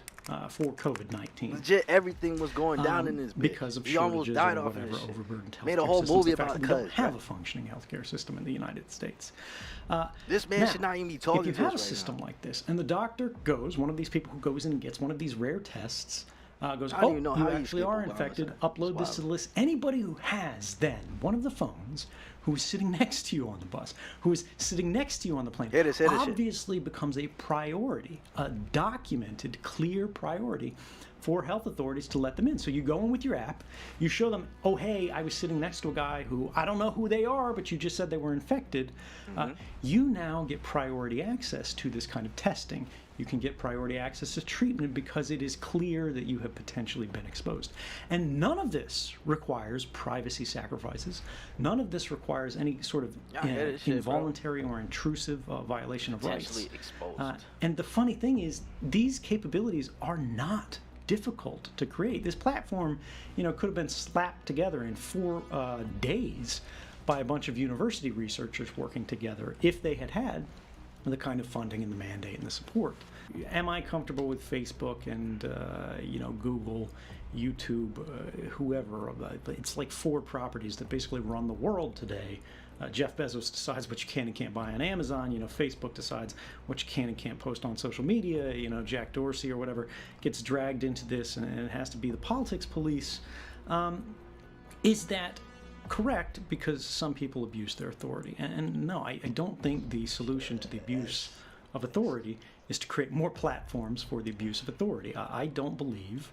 For COVID-19. Legit, everything was going down in this bitch. Because of he almost shortages died or off of whatever, this shit. overburdened healthcare Made a whole systems. movie In fact, about we cuz. don't have a functioning healthcare system in the United States. This man now, should not even be talking if you to us have a right system now. like this, and the doctor goes, one of these people who goes in and gets one of these rare tests, goes, I don't oh, even know you how you actually skip are Obama, infected, sir. upload this It's to the list. Anybody who has then one of the phones who is sitting next to you on the bus, who is sitting next to you on the plane, obviously becomes a priority, a documented, clear priority for health authorities to let them in. So you go in with your app, you show them, oh, hey, I was sitting next to a guy who, I don't know who they are, but you just said they were infected. You now get priority access to this kind of testing. You can get priority access to treatment because it is clear that you have potentially been exposed. And none of this requires privacy sacrifices. None of this requires any sort of involuntary or intrusive violation of rights. Exposed. And the funny thing is, these capabilities are not difficult to create. This platform, you know, could have been slapped together in 4 days by a bunch of university researchers working together if they had had the kind of funding and the mandate and the support. Am I comfortable with Facebook and Google, YouTube, whoever? It's like 4 properties that basically run the world today. Jeff Bezos decides what you can and can't buy on Amazon. Facebook decides what you can and can't post on social media. Jack Dorsey or whatever gets dragged into this, and it has to be the politics police. Is that correct? Because some people abuse their authority. And no, I don't think the solution to the abuse of authority is to create more platforms for the abuse of authority. I don't believe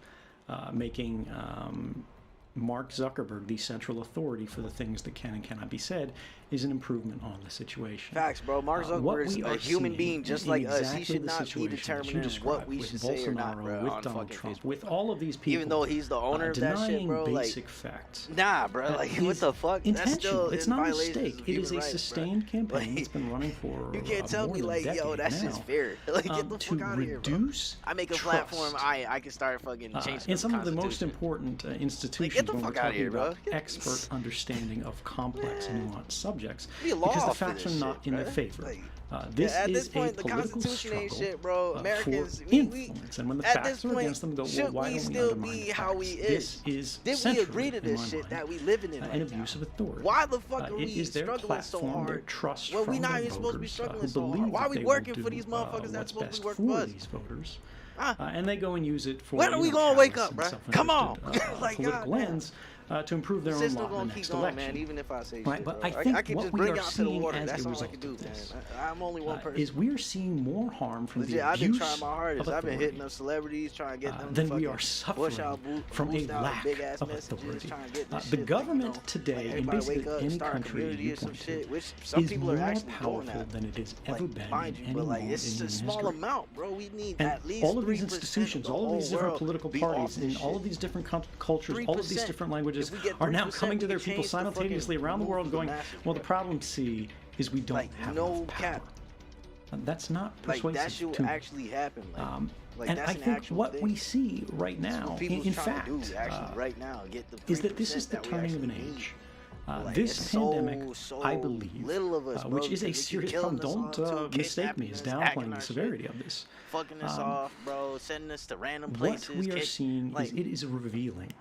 making Mark Zuckerberg the central authority for the things that can and cannot be said is an improvement on the situation. Facts, bro. Mark Zuckerberg is a human being just like us. He should not be determining what we should say or not, bro. With Donald Trump, with all of these people, even though he's the owner of that shit, bro. Basic facts. Nah, bro. Like, what the fuck? That's still it's not a mistake. It is a sustained campaign that's been running for you can't tell me like, yo, that's just fair. Like, get the fuck out of here, bro. I make a platform. I can start fucking changing. In some of the most important institutions when we're talking about expert understanding of complex, nuanced subjects, because the facts are not in their favor. This is a political struggle for influence, and when the facts are against them, go, well, why don't we undermine the facts? This is central, in my mind, that we living in an abuse of authority. Why the fuck are it we is their struggling so platform, hard? their trust Well, from we not their even supposed to be voters, struggling who so hard. believe Why are we that working they will for these do, motherfuckers that's what's supposed to best be working for for us? these voters, and they go and use it for when are we gonna wake up, bro? self-understood, Come on, like political ends to improve their own lot in the next election. Man, even if I say right, shit, but bro. I think I can what just we bring are out to the seeing water. as That's a all I result can do, of this man. I'm only one person. Is we are seeing more harm from the I've been abuse trying my hardest. of I've been authority hitting up celebrities, trying to get them than to we are suffering from a lack of authority. The government today, in basically any country you point to, is more powerful than it has ever been in any moment in it's a small history. amount, bro. We need And at least all of these institutions, all of these different political parties, and all shit. of these different cultures, all of these different languages are now coming to their people simultaneously around the world going, well, the problem, see, is we don't have enough power. That's not persuasive that shit will to me. actually happen. And I think what we see right now, in fact, right now, get the is that this is the turning of an age. This pandemic, I believe, which is a serious problem, don't mistake me as downplaying the severity of this. Fucking us off, bro, sending us to random places. What we are seeing is it is revealing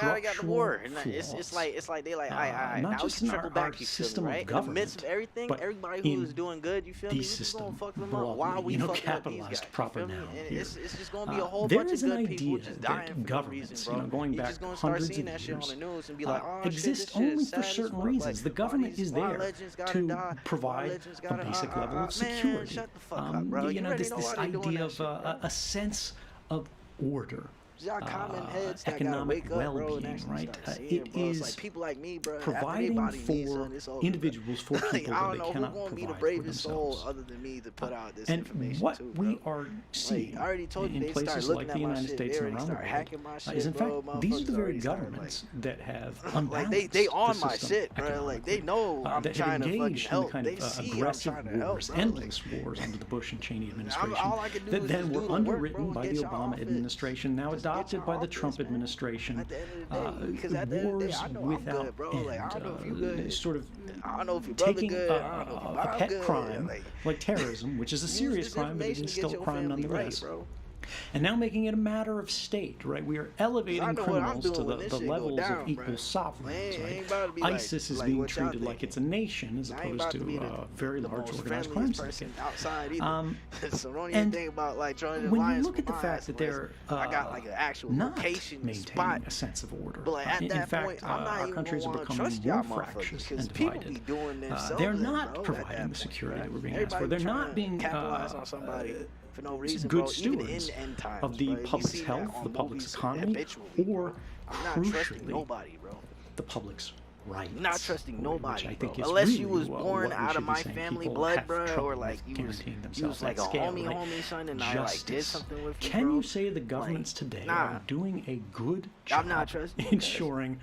now we got the war. Flaws. It's like they like, now not we just can in trickle our back, you system feel me, of right? In the government, midst of everything, everybody who is doing good, you feel me? The We're just gonna system fuck them up. Why broadly, are we fucking capitalized up these guys, proper you feel me? noun And here. it's just gonna be a whole There bunch is of an good people idea just dying that for no governments, reason, bro. going You're back just gonna start hundreds seeing of that shit on years, the news and be like, oh, exist shit, this only shit for is sad certain as fuck. reasons. Like, The government is there legends gotta to die. provide Legends a gotta basic level of man, security. shut the fuck up, bro. You already know this why they doing idea that of shit, bro. a sense of order. Y'all common heads that economic gotta wake up, bro, and well-being, actually right? start seeing, It bro. It's is like people like me, bro, providing for individuals, for people like, that I don't they know cannot who gonna be the provide for bravest soul themselves. other than me to put out this And information what too, bro. we are seeing I already told you in they start places looking like at the my United shit, States they and already around the start hacking my world shit, is, in bro. fact, these are the Motherfuckers very already started, governments that have like unbalanced they on the my system shit, bro. Like they know I'm that trying have to fucking engaged in the help. kind They of see I'm aggressive trying to help, wars, bro. endless wars under the Bush and Cheney administration all I can do that is then just were do the work, underwritten bro, by and the get y'all Obama off it. administration, now adopted by the Trump administration. Because at the end of the day, Wars I know I'm without good, bro. Like I don't know if you end, good. sort of I don't know if your brother taking good. I don't know if your a mom pet good. crime like terrorism, which is a use serious this crime, but it information is to get still a your crime family right, nonetheless. bro. And now making it a matter of state, right? We are elevating criminals to the levels of equal sovereigns, right? ISIS is being treated like it's a nation as opposed to a very large organized crime syndicate. And when you look at the fact that they're not maintaining a sense of order, in fact, our countries are becoming more fractious and divided. They're not providing the security that we're being asked for. They're not being for no reason, good bro. stewards of the public's health, the public's economy, or crucially, the public's rights. Not trusting nobody, I think bro. Is Unless really you was born out of my family blood, bro, or like you was like a homie son, and I like did something with you, Can bro. you say the governments today are doing a good job I'm not trusting ensuring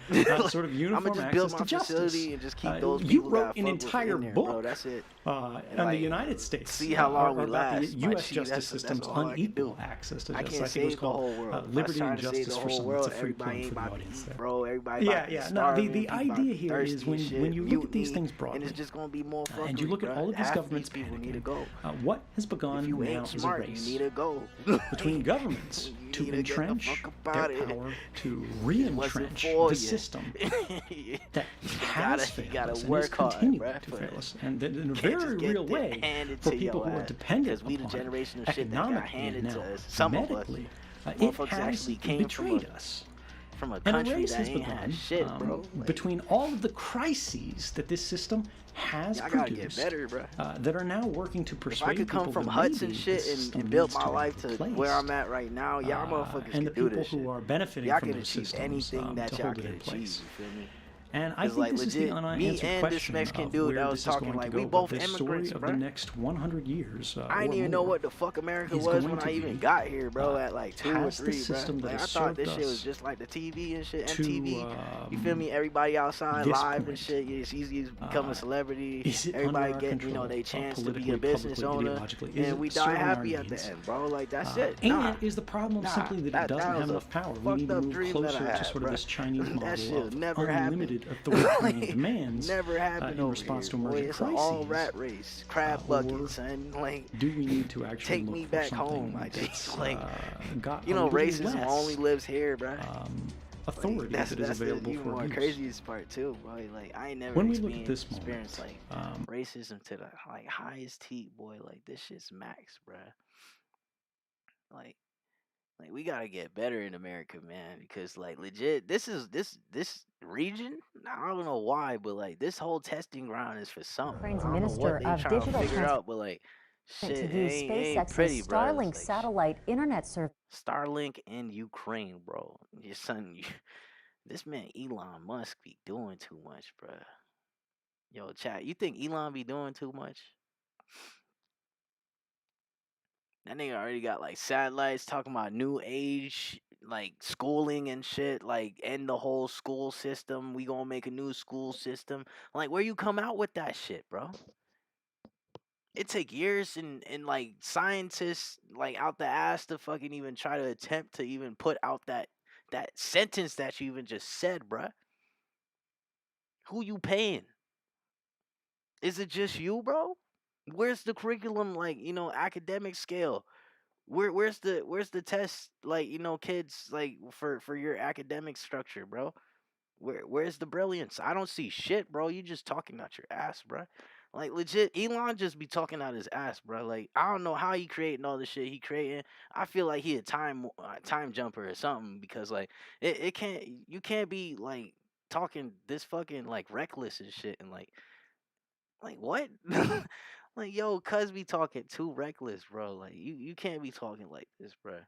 sort of uniform access to justice? And just keep those you people wrote an entire book bro, that's it. on the United States. See how long we about last. the U.S. justice system's unequal access to justice. I think it was called Liberty and Justice for Some. It's a free plug for the audience there. Bro, everybody yeah. No, the idea here is when you look at these things broadly, and it's just gonna be more fuckery, and you look at all of these governments people need to go. What has begun if you now ain't is smart, a race you need to go. between governments to entrench their power, to re-entrench the system that has failed us and is continuing to fail us, and that in a very real way for people who are dependent upon it economically and now medically, it has betrayed us. From a And country a race that has ain't begun had shit, bro. Between all of the crises that this system has produced, that are now working to persuade if I could come from huts and shit and build my life to where I'm at right now, y'all motherfuckers and the can do people this who shit. are benefiting Y'all from can those achieve systems anything that to y'all hold it can in achieve. place. You feel me? And I think like this is the legit, unanswered me and question this Mexican of dude where that was this is talking going like to we go. both But the story immigrants, of bro. the next 100 years I didn't even know what the fuck America was when I even got here, bro. At like 2 or 3, bro. Like, I thought this shit was just like the TV and shit, MTV. You feel me? Everybody outside live and shit. It's easy to become a celebrity. Everybody get they chance to be a business owner, and we die happy at the end, bro. Like that's it. And is the problem simply that it doesn't have enough power? We need to move closer to sort of this Chinese model of unlimited authoritarian demands in response to emerging it's crises. an all rat race, crab bucket, son. Like, do we need to actually take look me for back something home? that's Like, got you know, a little racism less, only lives here, bro. Authority that's that is available the even for more abuse. craziest part too, boy. Like I ain't never When we look at this experienced like racism to the like highest heat, boy. Like this shit's max, bro. Like we gotta get better in America, man, because like legit, this region. I don't know why, but like this whole testing ground is for something. Ukraine's I don't know Minister what they of trying to Digital figure out, but like shit to use ain't SpaceX's pretty, bro. Starlink Like, satellite internet service. Starlink in Ukraine, bro. Your son, this man Elon Musk be doing too much, bro. Yo, chat, you think Elon be doing too much? That nigga already got like satellites talking about new age, like schooling and shit, like end the whole school system. We gonna make a new school system. Like, where you come out with that shit, bro? It take years and like scientists like out the ass to fucking even try to attempt to even put out that sentence that you even just said, bruh. Who you paying? Is it just you, bro? Where's the curriculum, like, you know, academic scale? Where's the test, like, you know, kids, like for your academic structure, bro? Where's the brilliance? I don't see shit, bro. You just talking out your ass, bro. Like legit, Elon just be talking out his ass, bro. Like I don't know how he creating all the shit he creating. I feel like he a time jumper or something, because like you can't be like talking this fucking like reckless and shit and like what? Like yo, cuz be talking too reckless, bro. Like you can't be talking like this, bro.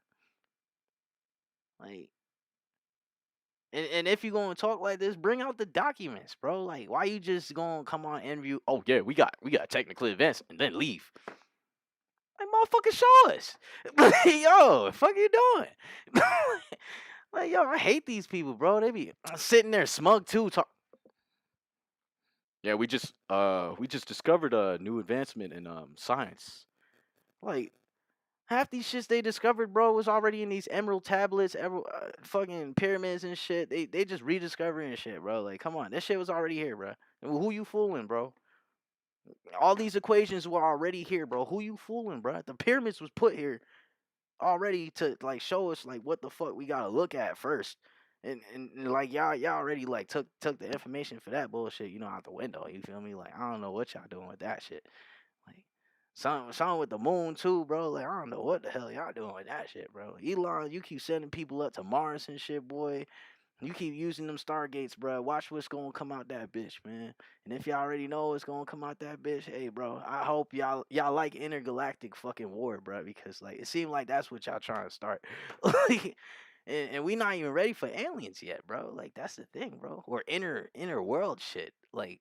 Like and if you gonna talk like this, bring out the documents, bro. Like, why you just gonna come on interview? Oh yeah, we got technical advance and then leave. Like, motherfucker, show us. Yo, fuck you doing? Like, yo, I hate these people, bro. They be sitting there smug too. Yeah, we just discovered a new advancement in science. Like, half these shits they discovered, bro, was already in these emerald tablets, fucking pyramids and shit. They just rediscovering shit, bro. Like, come on, that shit was already here, bro. Who you fooling, bro? All these equations were already here, bro. Who you fooling, bro? The pyramids was put here already to like show us like what the fuck we gotta look at first. And like y'all already like took the information for that bullshit, you know, out the window. You feel me? Like I don't know what y'all doing with that shit. Like something with the moon too, bro. Like I don't know what the hell y'all doing with that shit, bro. Elon, you keep sending people up to Mars and shit, boy. You keep using them stargates, bro. Watch what's gonna come out that bitch, man. And if y'all already know what's gonna come out that bitch, hey, bro, I hope y'all like intergalactic fucking war, bro, because like it seemed like that's what y'all trying to start. and we not even ready for aliens yet, bro. Like that's the thing, bro. Or inner world shit, like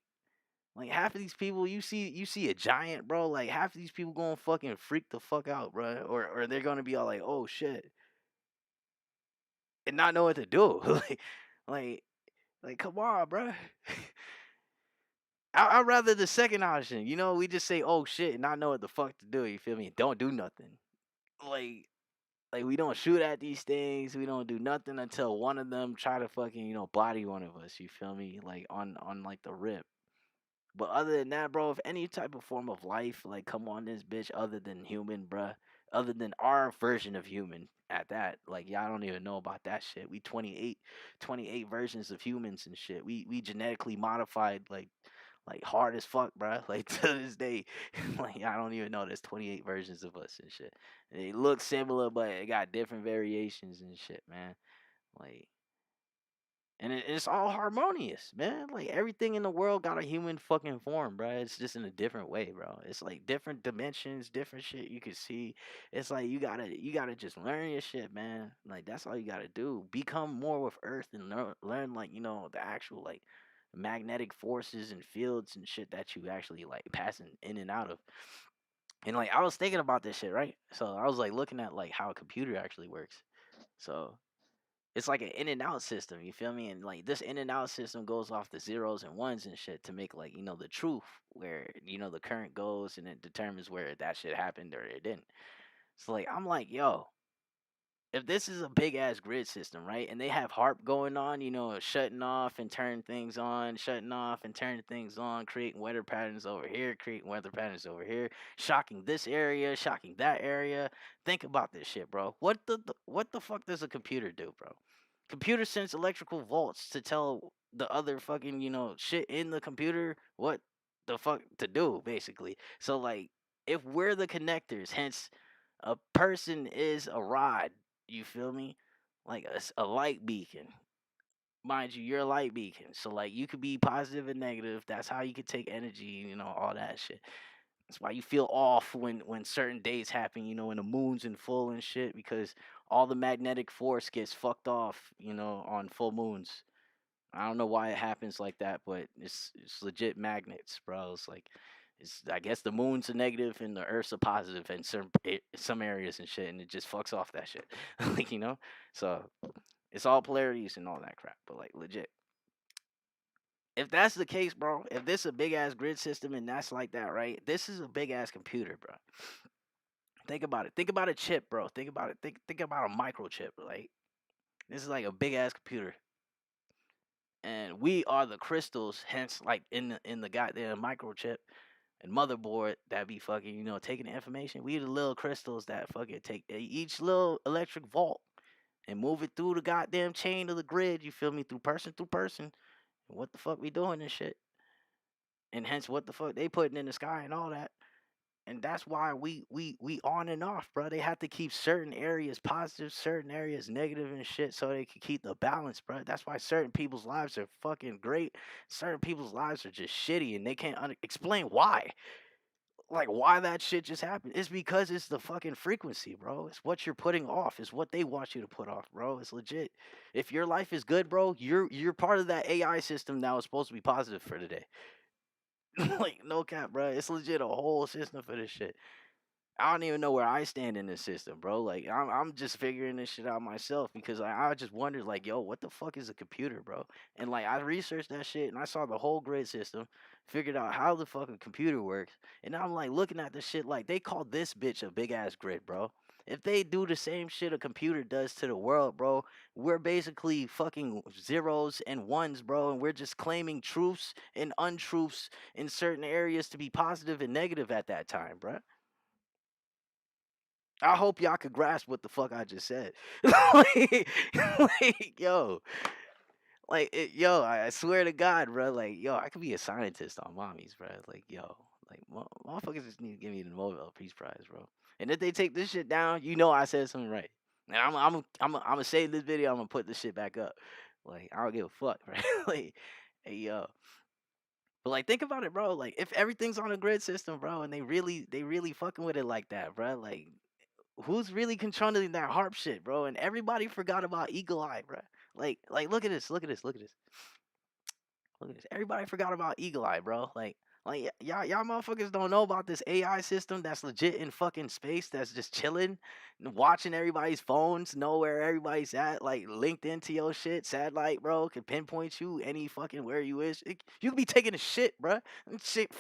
half of these people you see a giant, bro. Like half of these people gonna fucking freak the fuck out, bro. Or they're gonna be all like, oh shit, and not know what to do. like come on, bro. I'd rather the second option. You know, we just say, oh shit, and not know what the fuck to do. You feel me? Don't do nothing. Like Like, we don't shoot at these things. We don't do nothing until one of them try to fucking, body one of us. You feel me? Like, on like the rip. But other than that, bro, if any type of form of life, like, come on this bitch, other than human, bruh, other than our version of human at that, like, y'all don't even know about that shit. We 28 versions of humans and shit. We genetically modified, like hard as fuck, bruh. Like, to this day, like, I don't even know there's 28 versions of us and shit. They look similar, but it got different variations and shit, man. Like, and it's all harmonious, man. Like, everything in the world got a human fucking form, bro. It's just in a different way, bro. It's like different dimensions, different shit you can see. It's like you gotta just learn your shit, man. Like, that's all you gotta do. Become more with Earth and learn like, the actual like magnetic forces and fields and shit that you actually like passing in and out of. And like, I was thinking about this shit, right? So I was like looking at like how a computer actually works. So it's like an in and out system, you feel me? And like, this in and out system goes off the zeros and ones and shit to make like, the truth where, the current goes, and it determines where that shit happened or it didn't. So like, I'm like, yo, if this is a big ass grid system, right? And they have HARP going on, shutting off and turning things on, shutting off and turning things on, creating weather patterns over here, creating weather patterns over here, shocking this area, shocking that area. Think about this shit, bro. What the fuck does a computer do, bro? Computer sends electrical volts to tell the other fucking, shit in the computer what the fuck to do, basically. So like, if we're the connectors, hence a person is a rod, you feel me? Like a light beacon. Mind you, you're a light beacon. So like, you could be positive and negative. That's how you could take energy, all that shit. That's why you feel off when certain days happen, when the moon's in full and shit, because all the magnetic force gets fucked off, on full moons. I don't know why it happens like that, but it's legit magnets, bro. It's like, I guess the moon's a negative and the Earth's a positive in some areas and shit, and it just fucks off that shit, like, So it's all polarities and all that crap, but like, legit. If that's the case, bro, if this is a big ass grid system and that's like that, right? This is a big ass computer, bro. Think about it. Think about a chip, bro. Think about it. Think about a microchip. Like, this is like a big ass computer, and we are the crystals. Hence, like, in the goddamn microchip and motherboard that be fucking, taking the information. We the little crystals that fucking take each little electric volt and move it through the goddamn chain of the grid. You feel me? Through person. And what the fuck we doing and shit? And hence, what the fuck they putting in the sky and all that. And that's why we on and off, bro. They have to keep certain areas positive, certain areas negative and shit, so they can keep the balance, bro. That's why certain people's lives are fucking great. Certain people's lives are just shitty, and they can't explain why. Like, why that shit just happened. It's because it's the fucking frequency, bro. It's what you're putting off. It's what they want you to put off, bro. It's legit. If your life is good, bro, you're part of that AI system that was supposed to be positive for today. Like, no cap, bro. It's legit a whole system for this shit. I don't even know where I stand in this system, bro. Like, I'm just figuring this shit out myself, because I just wondered, like, yo, what the fuck is a computer, bro? And like, I researched that shit and I saw the whole grid system, figured out how the fucking computer works, and I'm like looking at this shit like they call this bitch a big ass grid, bro. If they do the same shit a computer does to the world, bro, we're basically fucking zeros and ones, bro, and we're just claiming truths and untruths in certain areas to be positive and negative at that time, bro. I hope y'all could grasp what the fuck I just said. Yo. Yo, I swear to God, bro. Like, yo, I could be a scientist on mommies, bro. Like, yo. Like, motherfuckers just need to give me the Nobel Peace Prize, bro. And if they take this shit down, I said something right. And I'm gonna save this video. I'm gonna put this shit back up. Like, I don't give a fuck, right? Like, hey, yo. But like, think about it, bro. Like, if everything's on a grid system, bro, and they really fucking with it like that, bro. Like, who's really controlling that HARP shit, bro? And everybody forgot about Eagle Eye, bro. Like, look at this. Everybody forgot about Eagle Eye, bro. Like y'all motherfuckers don't know about this AI system that's legit in fucking space, that's just chilling, watching everybody's phones, know where everybody's at, like linked into your shit. Satellite, bro, can pinpoint you any fucking where you is. You could be taking a shit, bro. Shit,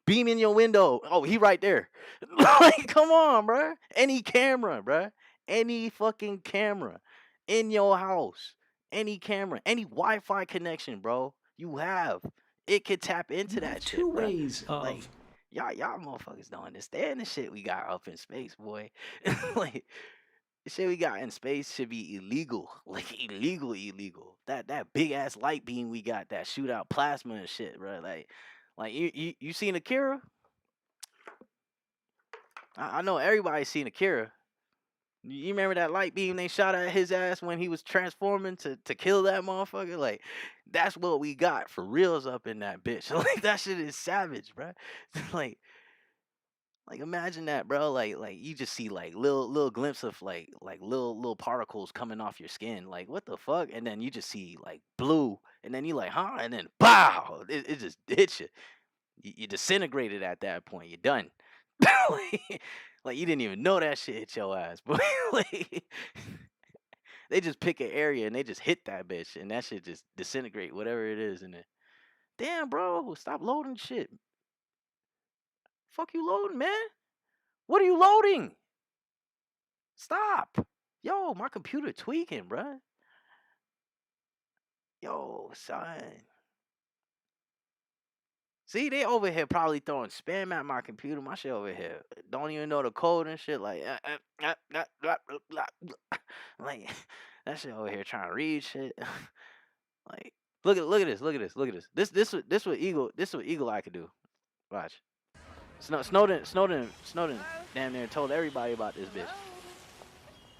beam in your window. Oh, he right there. Like, come on, bro. Any camera, bro. any fucking camera in your house, any camera, any Wi-Fi connection, bro, you have, it could tap into that shit, two bro. ways of Like, y'all motherfuckers don't understand the shit we got up in space, boy. Like, the shit we got in space should be illegal, like illegal. That big ass light beam we got that shoot out plasma and shit, bro. Like you seen Akira? I know everybody's seen Akira. You remember that light beam they shot at his ass when he was transforming to kill that motherfucker? Like, that's what we got for reals up in that bitch. Like, that shit is savage, bro. like imagine that, bro. Like you just see like little glimpse of like little particles coming off your skin. Like, what the fuck? And then you just see like blue, and then you like, huh? And then pow! It just hits you. You disintegrated at that point. You're done. Like you didn't even know that shit hit your ass, but like, they just pick an area and they just hit that bitch, and that shit just disintegrate whatever it is in it. Damn, bro, stop loading shit. Fuck you loading, man. What are you loading? Stop. Yo, my computer tweaking, bruh. Yo, son. See, they over here probably throwing spam at my computer. My shit over here don't even know the code and shit. Like, like that shit over here trying to read shit. Like, look at this. This what Eagle Eye could do. Watch. Snowden damn near told everybody about this bitch.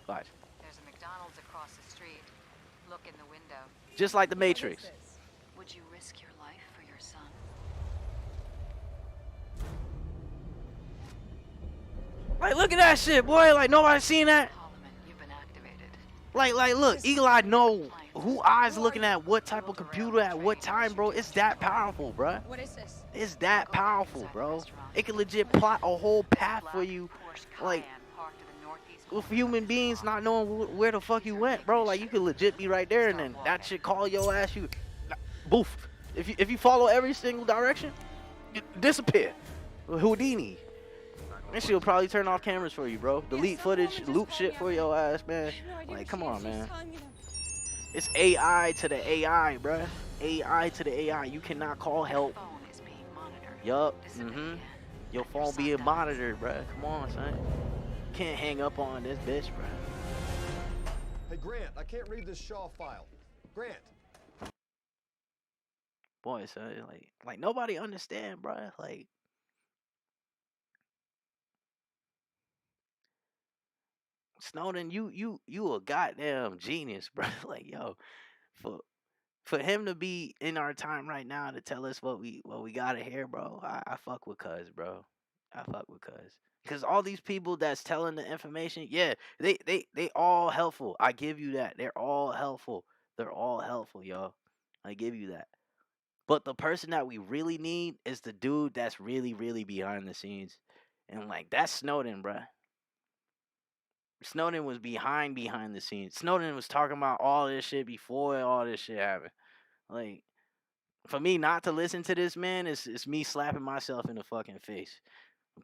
Watch. There's a McDonald's across the street. Look in the window. Just like the Matrix. Would you risk your life for your son? Like, look at that shit, boy. Like, nobody seen that. You've been activated. Like, look, Eagle Eye know who eyes looking at what type of computer at what time, bro. It's that powerful, bro. What is this? It's that powerful, bro. It can legit plot a whole path for you, like, with human beings not knowing where the fuck you went, bro. Like, you could legit be right there, and then that shit call your ass, you, boof. If you follow every single direction, you disappear. Houdini. And she'll probably turn off cameras for you, bro. Delete footage, loop shit for your ass, man. Like, come on, man. It's AI to the AI, bro. AI to the AI. You cannot call help. Yup. Your phone being monitored, bro. Come on, son. Can't hang up on this bitch, bro. Hey, Grant, I can't read this Shaw file. Grant. Boy, son, like nobody understand, bro. Like, Snowden, you a goddamn genius, bro. Like, yo, for him to be in our time right now to tell us what we gotta hear, bro. I fuck with cuz, bro. I fuck with cuz. Cause all these people that's telling the information, yeah, they all helpful. I give you that. They're all helpful. They're all helpful, yo. I give you that. But the person that we really need is the dude that's really, really behind the scenes. And like, that's Snowden, bruh. Snowden was behind the scenes. Snowden was talking about all this shit before all this shit happened. Like, for me not to listen to this man, it's me slapping myself in the fucking face.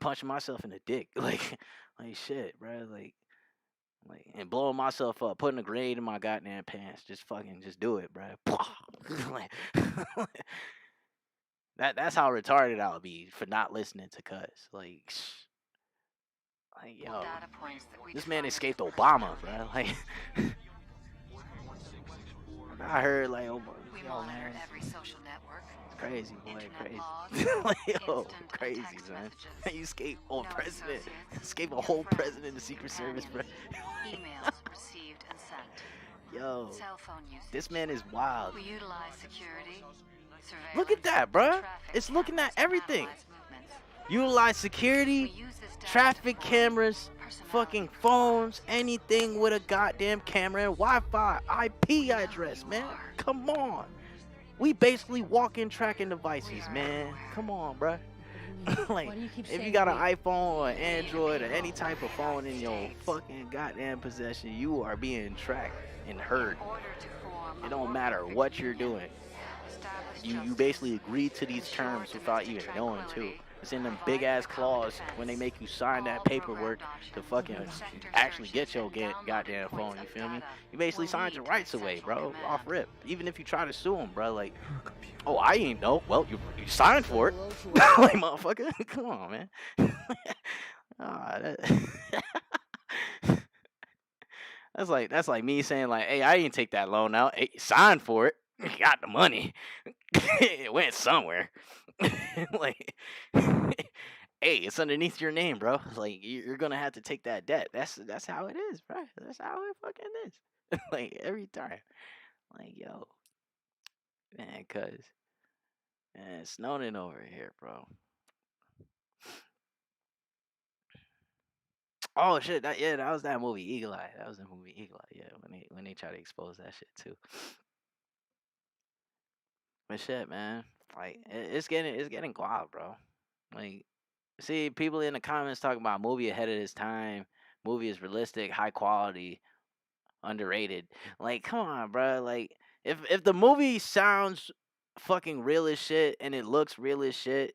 Punching myself in the dick. Like shit, bro. Like, and blowing myself up, putting a grenade in my goddamn pants. Just do it, bro. Like, that's how retarded I'll be for not listening to cuz. Like, yo, this man escaped Obama, bro. Like, I heard, like, oh, yo, man, every social network. Crazy, boy, crazy. Like, yo, crazy, man. You escape a president, escape a whole president in the Secret Service, bro. Emails received and sent. Yo, cell phone usage. This man is wild. We utilize security. Look at that, bro. It's looking at everything. Utilize security, traffic cameras, fucking phones, anything with a goddamn camera and Wi-Fi, IP address, man. Come on. We basically walk-in tracking devices, man. Come on, bro. Like, if you got an iPhone or an Android or any type of phone in your fucking goddamn possession, you are being tracked and heard. It don't matter what you're doing. You basically agree to these terms without even knowing, too. It's in them big ass clause when they make you sign that paperwork to fucking actually get your goddamn phone. You feel me? You basically signed your rights away, bro. Off rip. Even if you try to sue them, bro, like, oh, I ain't know. Well, you signed for it. Like, motherfucker, come on, man. That's like me saying like, hey, I didn't take that loan out. Hey, sign for it. You got the money. It went somewhere. Like, hey, it's underneath your name, bro. Like, you're gonna have to take that debt. That's how it is, bro. That's how it fucking is. Like, every time. Like, yo, man, Snowden over here, bro. Oh shit, that was that movie Eagle Eye. That was the movie Eagle Eye. Yeah, when they try to expose that shit too. But shit, man, like it's getting wild, bro. Like, see people in the comments talking about movie ahead of its time. Movie is realistic, high quality, underrated. Like, come on, bro. Like, if the movie sounds fucking real as shit and it looks real as shit,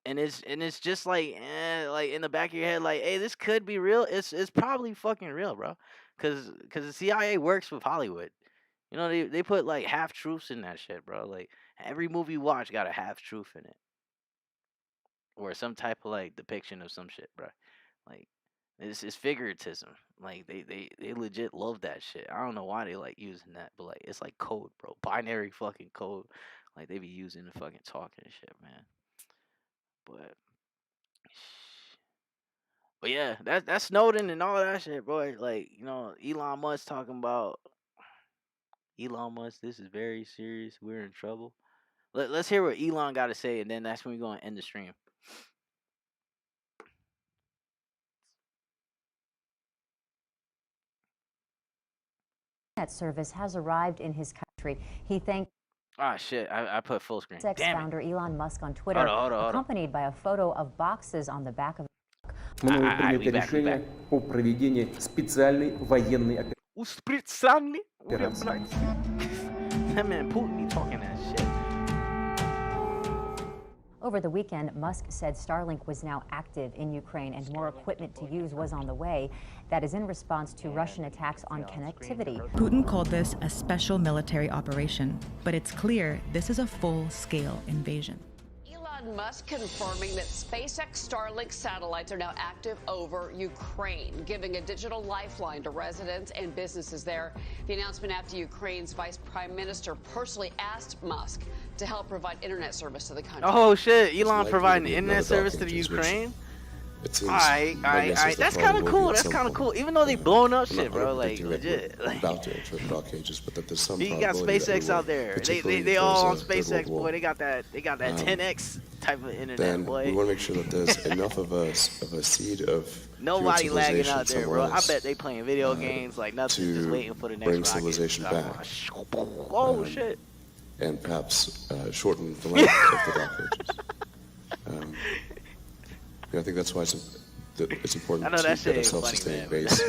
and it's just like in the back of your head, like, hey, this could be real. It's probably fucking real, bro. Cause the CIA works with Hollywood. You know, they put like half truths in that shit, bro. Like, every movie you watch got a half truth in it, or some type of like depiction of some shit, bro. Like, it's figuratism. Like, they legit love that shit. I don't know why they like using that, but like, it's like code, bro. Binary fucking code. Like, they be using the fucking talking and shit, man. But yeah, that's Snowden and all that shit, boy. Like, you know, Elon Musk talking about Elon Musk. This is very serious. We're in trouble. Let's hear what Elon got to say, and then that's when we're going to end the stream. That service has arrived in his country. He thanked Shit, I put full screen. SpaceX founder Elon Musk on Twitter, accompanied by a photo of boxes on the back of Мною принято решение о проведении специальной военной операции. That man Putin be talking that shit. Over the weekend, Musk said Starlink was now active in Ukraine and more equipment to use was on the way. That is in response to Russian attacks on connectivity. Putin called this a special military operation, but it's clear this is a full-scale invasion. Elon Musk confirming that SpaceX Starlink satellites are now active over Ukraine, giving a digital lifeline to residents and businesses there. The announcement after Ukraine's vice prime minister personally asked Musk to help provide internet service to the country. Oh shit, Elon providing internet service to the Ukraine? Alright, that's kind of cool. That's kind of cool. Even though they blowing up shit, bro, like legit. Like, about to enter dark ages, but that there's some you got SpaceX out there. They all on SpaceX, boy. They got that 10x type of internet, then boy. we want to make sure that there's enough of a seed of nobody lagging out there, bro. I else, bet they playing video games like nothing, just waiting for the next bring rocket. Civilization back. Oh shit. And perhaps shorten the length of the dark ages. I think that's why it's important to get a self-sustaining base.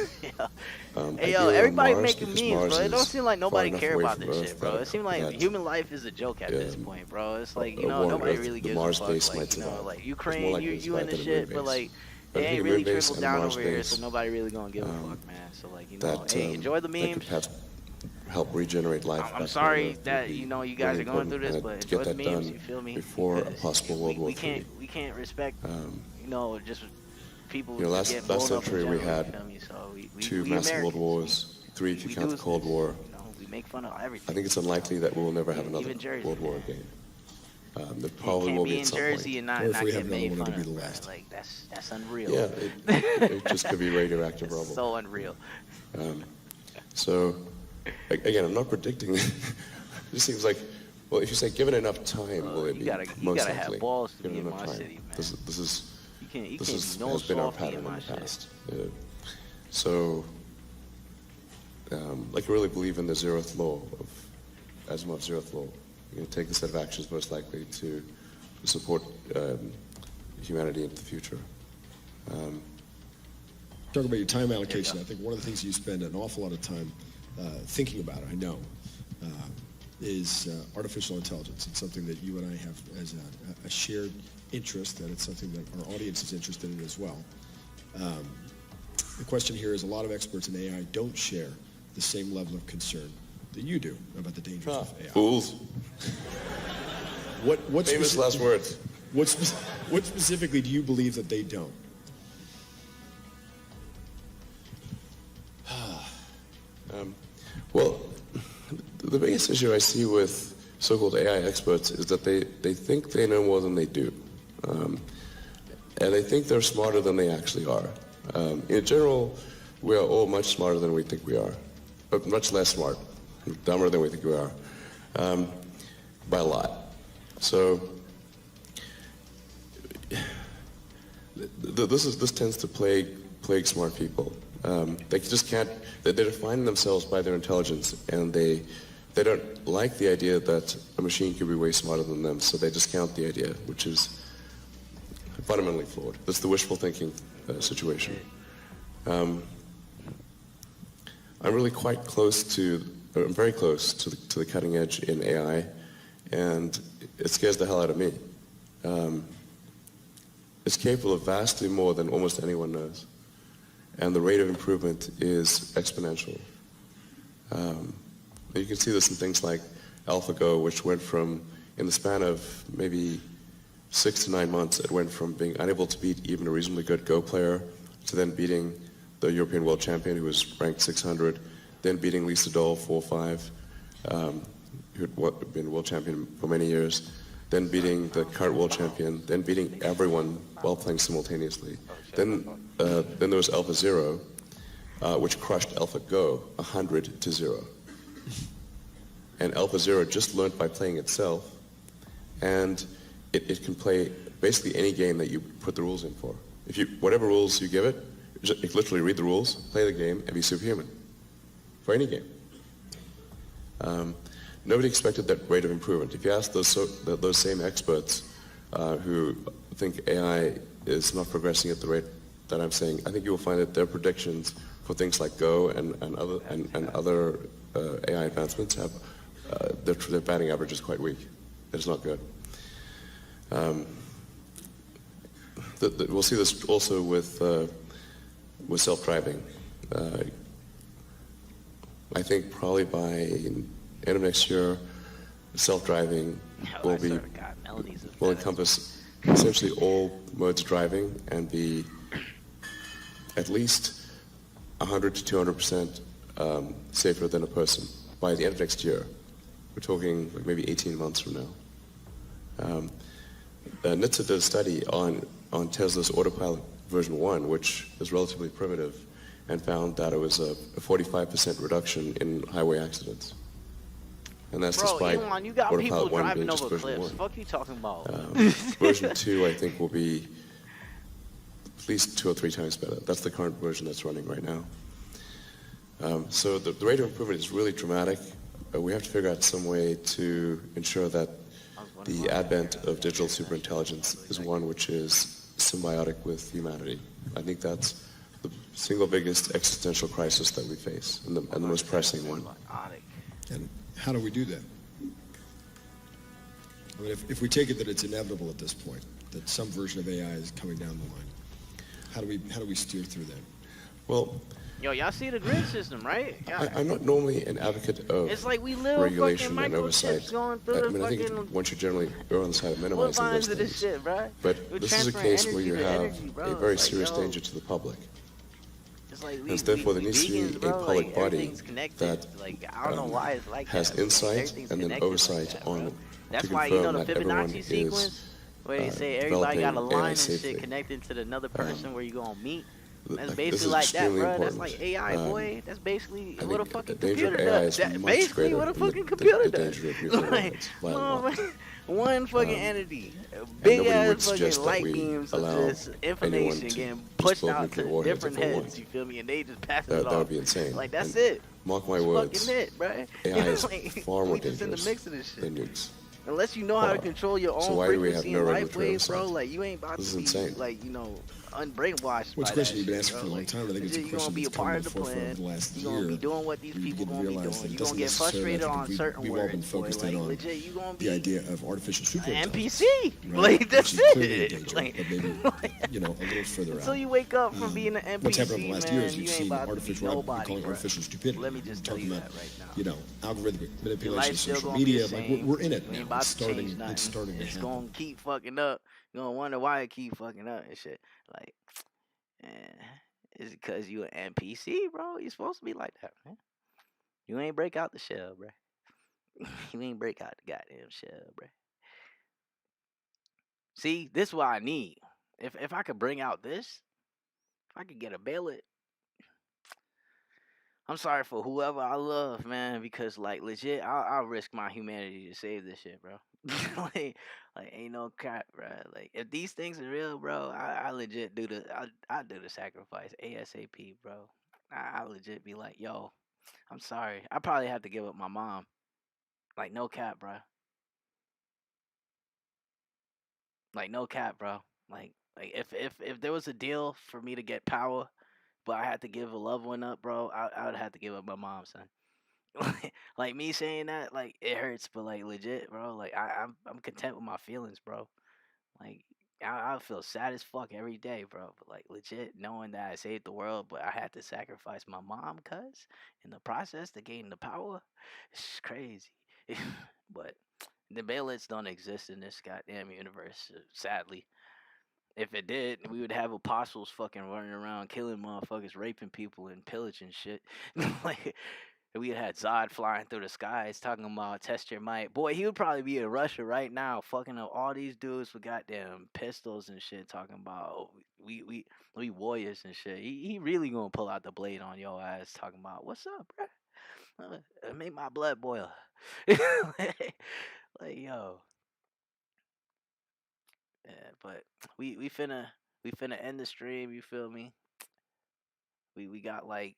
Hey yo, everybody making memes, bro. It don't seem like nobody care about this shit, bro. It seems like human life is a joke at this point, bro. It's like, you know, nobody really gives a fuck. Like, you know, like Ukraine, you in the shit, but like it ain't really trickled down over here, so nobody really gonna give a fuck, man. So like, you know, hey, enjoy the memes. Help regenerate life. I'm sorry that, you know, you guys are going through this, but enjoy the memes. You feel me? Before a possible World War III. We can't respect, you know, just people. You know, last century we had 2 massive world wars, 3 if you count the Cold War. You know, we make fun of everything. I think it's unlikely that we will never have another World War again. There probably will be at some point. Jersey and not get made fun of. Like that's unreal. Yeah, it just could be radioactive rubble. So unreal. So, again, I'm not predicting. It just seems like, well, if you say given enough time, will it be most likely? Have balls to be in my city, man. This has been our pattern in the past. So, like, I really believe in the zeroth law of Asimov's zeroth law. You're going to take a set of actions most likely to support humanity into the future. Talk about your time allocation. I think one of the things you spend an awful lot of time thinking about, I know, is artificial intelligence. It's something that you and I have as a shared interest, and it's something that our audience is interested in as well. The question here is a lot of experts in AI don't share the same level of concern that you do about the dangers of AI. Fools. What Famous last words. What specifically do you believe that they don't? Well, the biggest issue I see with so-called AI experts is that they think they know more than they do. And they think they're smarter than they actually are. In general, we are all much smarter than we think we are, but much less smart, dumber than we think we are, by a lot. So this tends to plague smart people. They just can't. They define themselves by their intelligence, and they don't like the idea that a machine could be way smarter than them. So they discount the idea, which is fundamentally flawed. That's the wishful thinking situation. I'm really quite close to, or I'm very close to the cutting edge in AI, and it scares the hell out of me. It's capable of vastly more than almost anyone knows, and the rate of improvement is exponential. You can see this in things like AlphaGo, which went from, in the span of maybe 6 to 9 months, it went from being unable to beat even a reasonably good Go player to then beating the European world champion, who was ranked 600, then beating Lisa Doll 4-5, who had been world champion for many years, then beating the current world champion, then beating everyone while playing simultaneously. Then there was AlphaZero, which crushed AlphaGo 100-0. And AlphaZero just learned by playing itself, and it can play basically any game that you put the rules in for. Whatever rules you give it, it literally read the rules, play the game, and be superhuman for any game. Nobody expected that rate of improvement. If you ask those same experts who think AI is not progressing at the rate that I'm saying, I think you will find that their predictions for things like Go and other AI advancements have their batting average is quite weak. It's not good. We'll see this also with self-driving. I think probably by end of next year, self-driving will encompass essentially all modes of driving and be at least 100 to 200% safer than a person by the end of next year. We're talking like maybe 18 months from now. NHTSA did a study on Tesla's Autopilot version 1, which is relatively primitive, and found that it was a 45% reduction in highway accidents. And that's despite Elon, you got people Autopilot 1 being driving just over version cliffs. 1. Fuck you talking about? Version 2, I think, will be at least 2 or 3 times better. That's the current version that's running right now. So the rate of improvement is really dramatic. We have to figure out some way to ensure that the advent of digital superintelligence is one which is symbiotic with humanity. I think that's the single biggest existential crisis that we face, and the most pressing one. And how do we do that? I mean, if we take it that it's inevitable at this point, that some version of AI is coming down the line, how do we steer through that? Well, Yo, y'all see the grid system, right? I'm not normally an advocate of it's like we little regulation fucking and oversight. going through I mean, I think one should generally err on the side of minimizing those things. This shit, bro. But this is a case where you have a very serious danger to the public. And therefore, there needs to be a public body that has insight and then oversight on That's to why, confirm the that everyone Fibonacci sequence, is where they say everybody got a developing line AI and shit safely. connected to another person where you gonna meet. That's This basically is like that, extremely bro. That's important. like AI, boy. That's basically I what a think fucking the danger computer of AI does. is That, much basically greater what a than fucking computer the does. danger of nuclear weapons, by a lot. One fucking entity, And big nobody would ass fucking suggest that light we beams of allow this anyone information to getting pushed explode out nuclear to warheads different if they heads. want. You feel me? And they just pass it That off. would be insane. Like that's And it. Mark my That's words. fucking it, bro. AI is Like, far more we just in the dangerous mix of this shit. than nukes. Unless you know how to control your own So why do we have frequency no and regular life wave, travel bro, signs? like you ain't about This to is be insane. like, you know, unbrainwashed Well, it's by a that question you've been shit, asking bro. for a long Like, time. I think it's a you're gonna question be a that's come part to of the the forefront plan. of the last You're year. gonna be doing what these You people begin to gonna be realize doing. that it You're gonna doesn't get necessarily, frustrated I on think certain we've all been words, boy. focused in Like on legit, you gonna the be idea of artificial super an intelligence, NPC. right? Like that's Which is clearly a it. danger, Like, but maybe you know, a little further until out. you wake up from being an What's happened over NPC, the last year is man, you've you ain't seen about to be artificial, what we're nobody, calling bro. artificial stupidity. Let me just tell We're you talking that about, right now. you know, algorithmic Your manipulation, life's still social gonna be media. the Like same. we're in it We ain't now. about to change nothing. It's starting to It's happen. gonna keep fucking up. You're gonna wonder why it keep fucking up and shit. Like, man, it's because you an NPC, bro. You're supposed to be like that, man. You ain't break out the shell, bro. You ain't break out the goddamn shell, bro. See, this is what I need. If I could bring out this, if I could get a ballot, I'm sorry for whoever I love, man, because like legit, I'll risk my humanity to save this shit, bro. like ain't no crap, bro. Like if these things are real, bro, I legit I do the sacrifice ASAP, bro. I legit be like, yo, I'm sorry. I probably have to give up my mom. Like no cap, bro. Like no cap, bro. Like if there was a deal for me to get power, but I had to give a loved one up, bro, I would have to give up my mom, son. Like me saying that, like it hurts, but like legit, bro. Like I'm content with my feelings, bro. Like I feel sad as fuck every day, bro. But like legit, knowing that I saved the world, but I had to sacrifice my mom, cuz in the process to gain the power, it's crazy. But the ballots don't exist in this goddamn universe, sadly. If it did, we would have apostles fucking running around killing motherfuckers, raping people, and pillaging shit. Like we had Zod flying through the skies talking about test your might. Boy, he would probably be in Russia right now, fucking up all these dudes with goddamn pistols and shit, talking about we warriors and shit. He really gonna pull out the blade on your ass, talking about what's up, bro? Make my blood boil. Like yo, yeah, but we finna end the stream. You feel me? We got like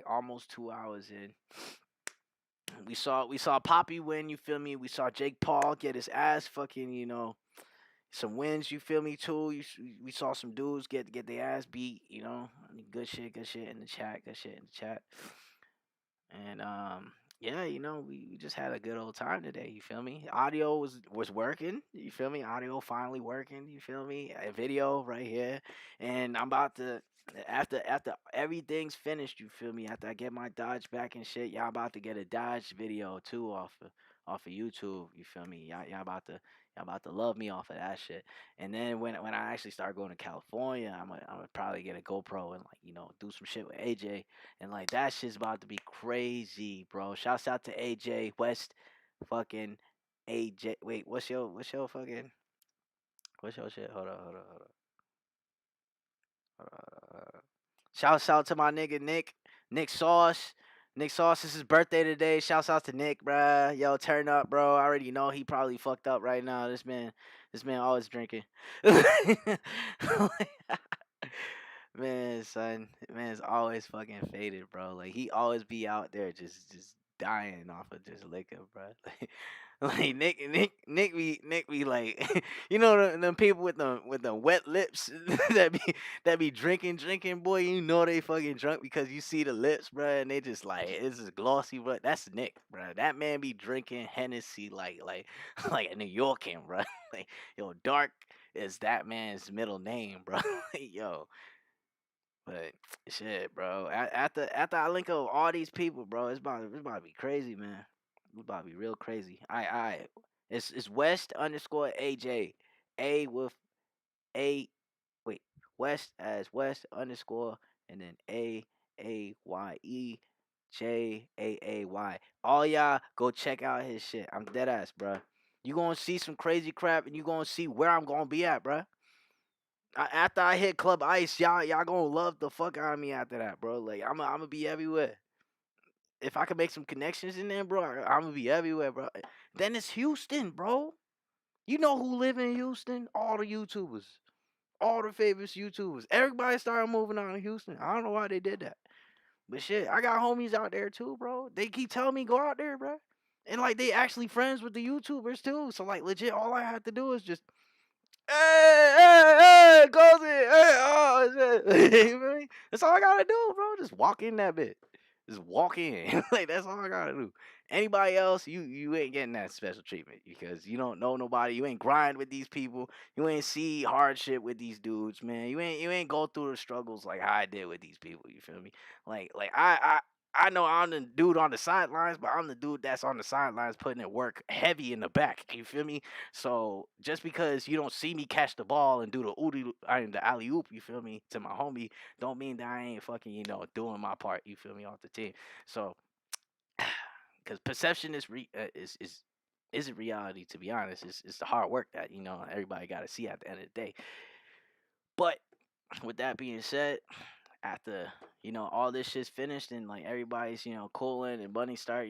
almost 2 hours in. We saw Poppy win, you feel me? We saw Jake Paul get his ass fucking, some wins, you feel me too. We saw some dudes get their ass beat, Good shit in the chat, good shit in the chat. And yeah, we just had a good old time today, you feel me? Audio was working, you feel me? Audio finally working, you feel me? A video right here. And I'm about to after everything's finished, you feel me? After I get my Dodge back and shit, y'all about to get a Dodge video too off of YouTube, you feel me? Y'all about to love me off of that shit. And then when I actually start going to California, I'm gonna probably get a GoPro and like, do some shit with AJ. And like that shit's about to be crazy, bro. Shouts out to AJ West, fucking AJ. Wait, what's your fucking what's your shit? Hold on. Shouts out to my nigga Nick Sauce. Nick Sauce, it's his birthday today. Shouts out to Nick, bruh. Yo, turn up, bro. I already know he probably fucked up right now. This man always drinking. Man, son, man's always fucking faded, bro. Like he always be out there just dying off of just liquor, bro. Like Nick be like, them people with the wet lips that be drinking, boy. You know they fucking drunk because you see the lips, bro, and they just like it's just glossy, bro. That's Nick, bro. That man be drinking Hennessy like like a New Yorkan, bro. Like yo, dark is that man's middle name, bro. Yo. But shit, bro. After I link up with all these people, bro, it's about to be crazy, man. It's about to be real crazy. It's West underscore AJ. A with A wait. West as West underscore and then AAYE JAAY. All y'all go check out his shit. I'm dead ass, bro. You gonna see some crazy crap and you gonna see where I'm gonna be at, bro. After I hit Club Ice, y'all gonna love the fuck out of me after that, bro. Like I'm gonna be everywhere. If I can make some connections in there, bro, I'm gonna be everywhere, bro. Then it's Houston, bro. You know who live in Houston? All the YouTubers, all the famous YouTubers. Everybody started moving out of Houston. I don't know why they did that, but shit, I got homies out there too, bro. They keep telling me go out there, bro. And like they actually friends with the YouTubers too. So like legit, all I had to do is just hey, goes in, hey, oh shit. You feel me? That's all I gotta do, bro. Just walk in that bit. Just walk in. Like that's all I gotta do. Anybody else, you ain't getting that special treatment because you don't know nobody. You ain't grind with these people. You ain't see hardship with these dudes, man. You ain't go through the struggles like how I did with these people. You feel me? Like I know I'm the dude on the sidelines, but I'm the dude that's on the sidelines putting in work heavy in the back. You feel me? So just because you don't see me catch the ball and do the alley oop, you feel me, to my homie, don't mean that I ain't fucking doing my part. You feel me, off the team. So because perception isn't reality. To be honest, it's the hard work that everybody got to see at the end of the day. But with that being said, after all this shit's finished and like everybody's cooling and money start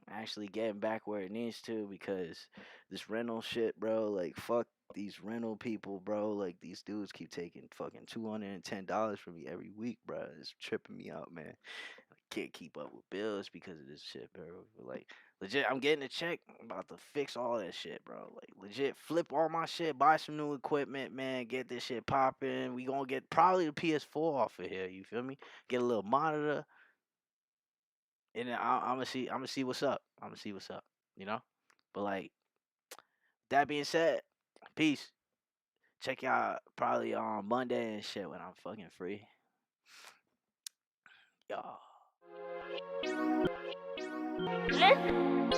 actually getting back where it needs to, because this rental shit, bro, like fuck these rental people, bro. Like these dudes keep taking fucking $210 from me every week, bro. It's tripping me out, man. I can't keep up with bills because of this shit, bro. Like legit, I'm getting a check. I'm about to fix all that shit, bro. Like legit, flip all my shit, buy some new equipment, man. Get this shit popping. We gonna get probably the PS4 off of here. You feel me? Get a little monitor, and then I'm gonna see what's up. I'm gonna see what's up. But like that being said, peace. Check y'all probably on Monday and shit when I'm fucking free. Y'all. Listen.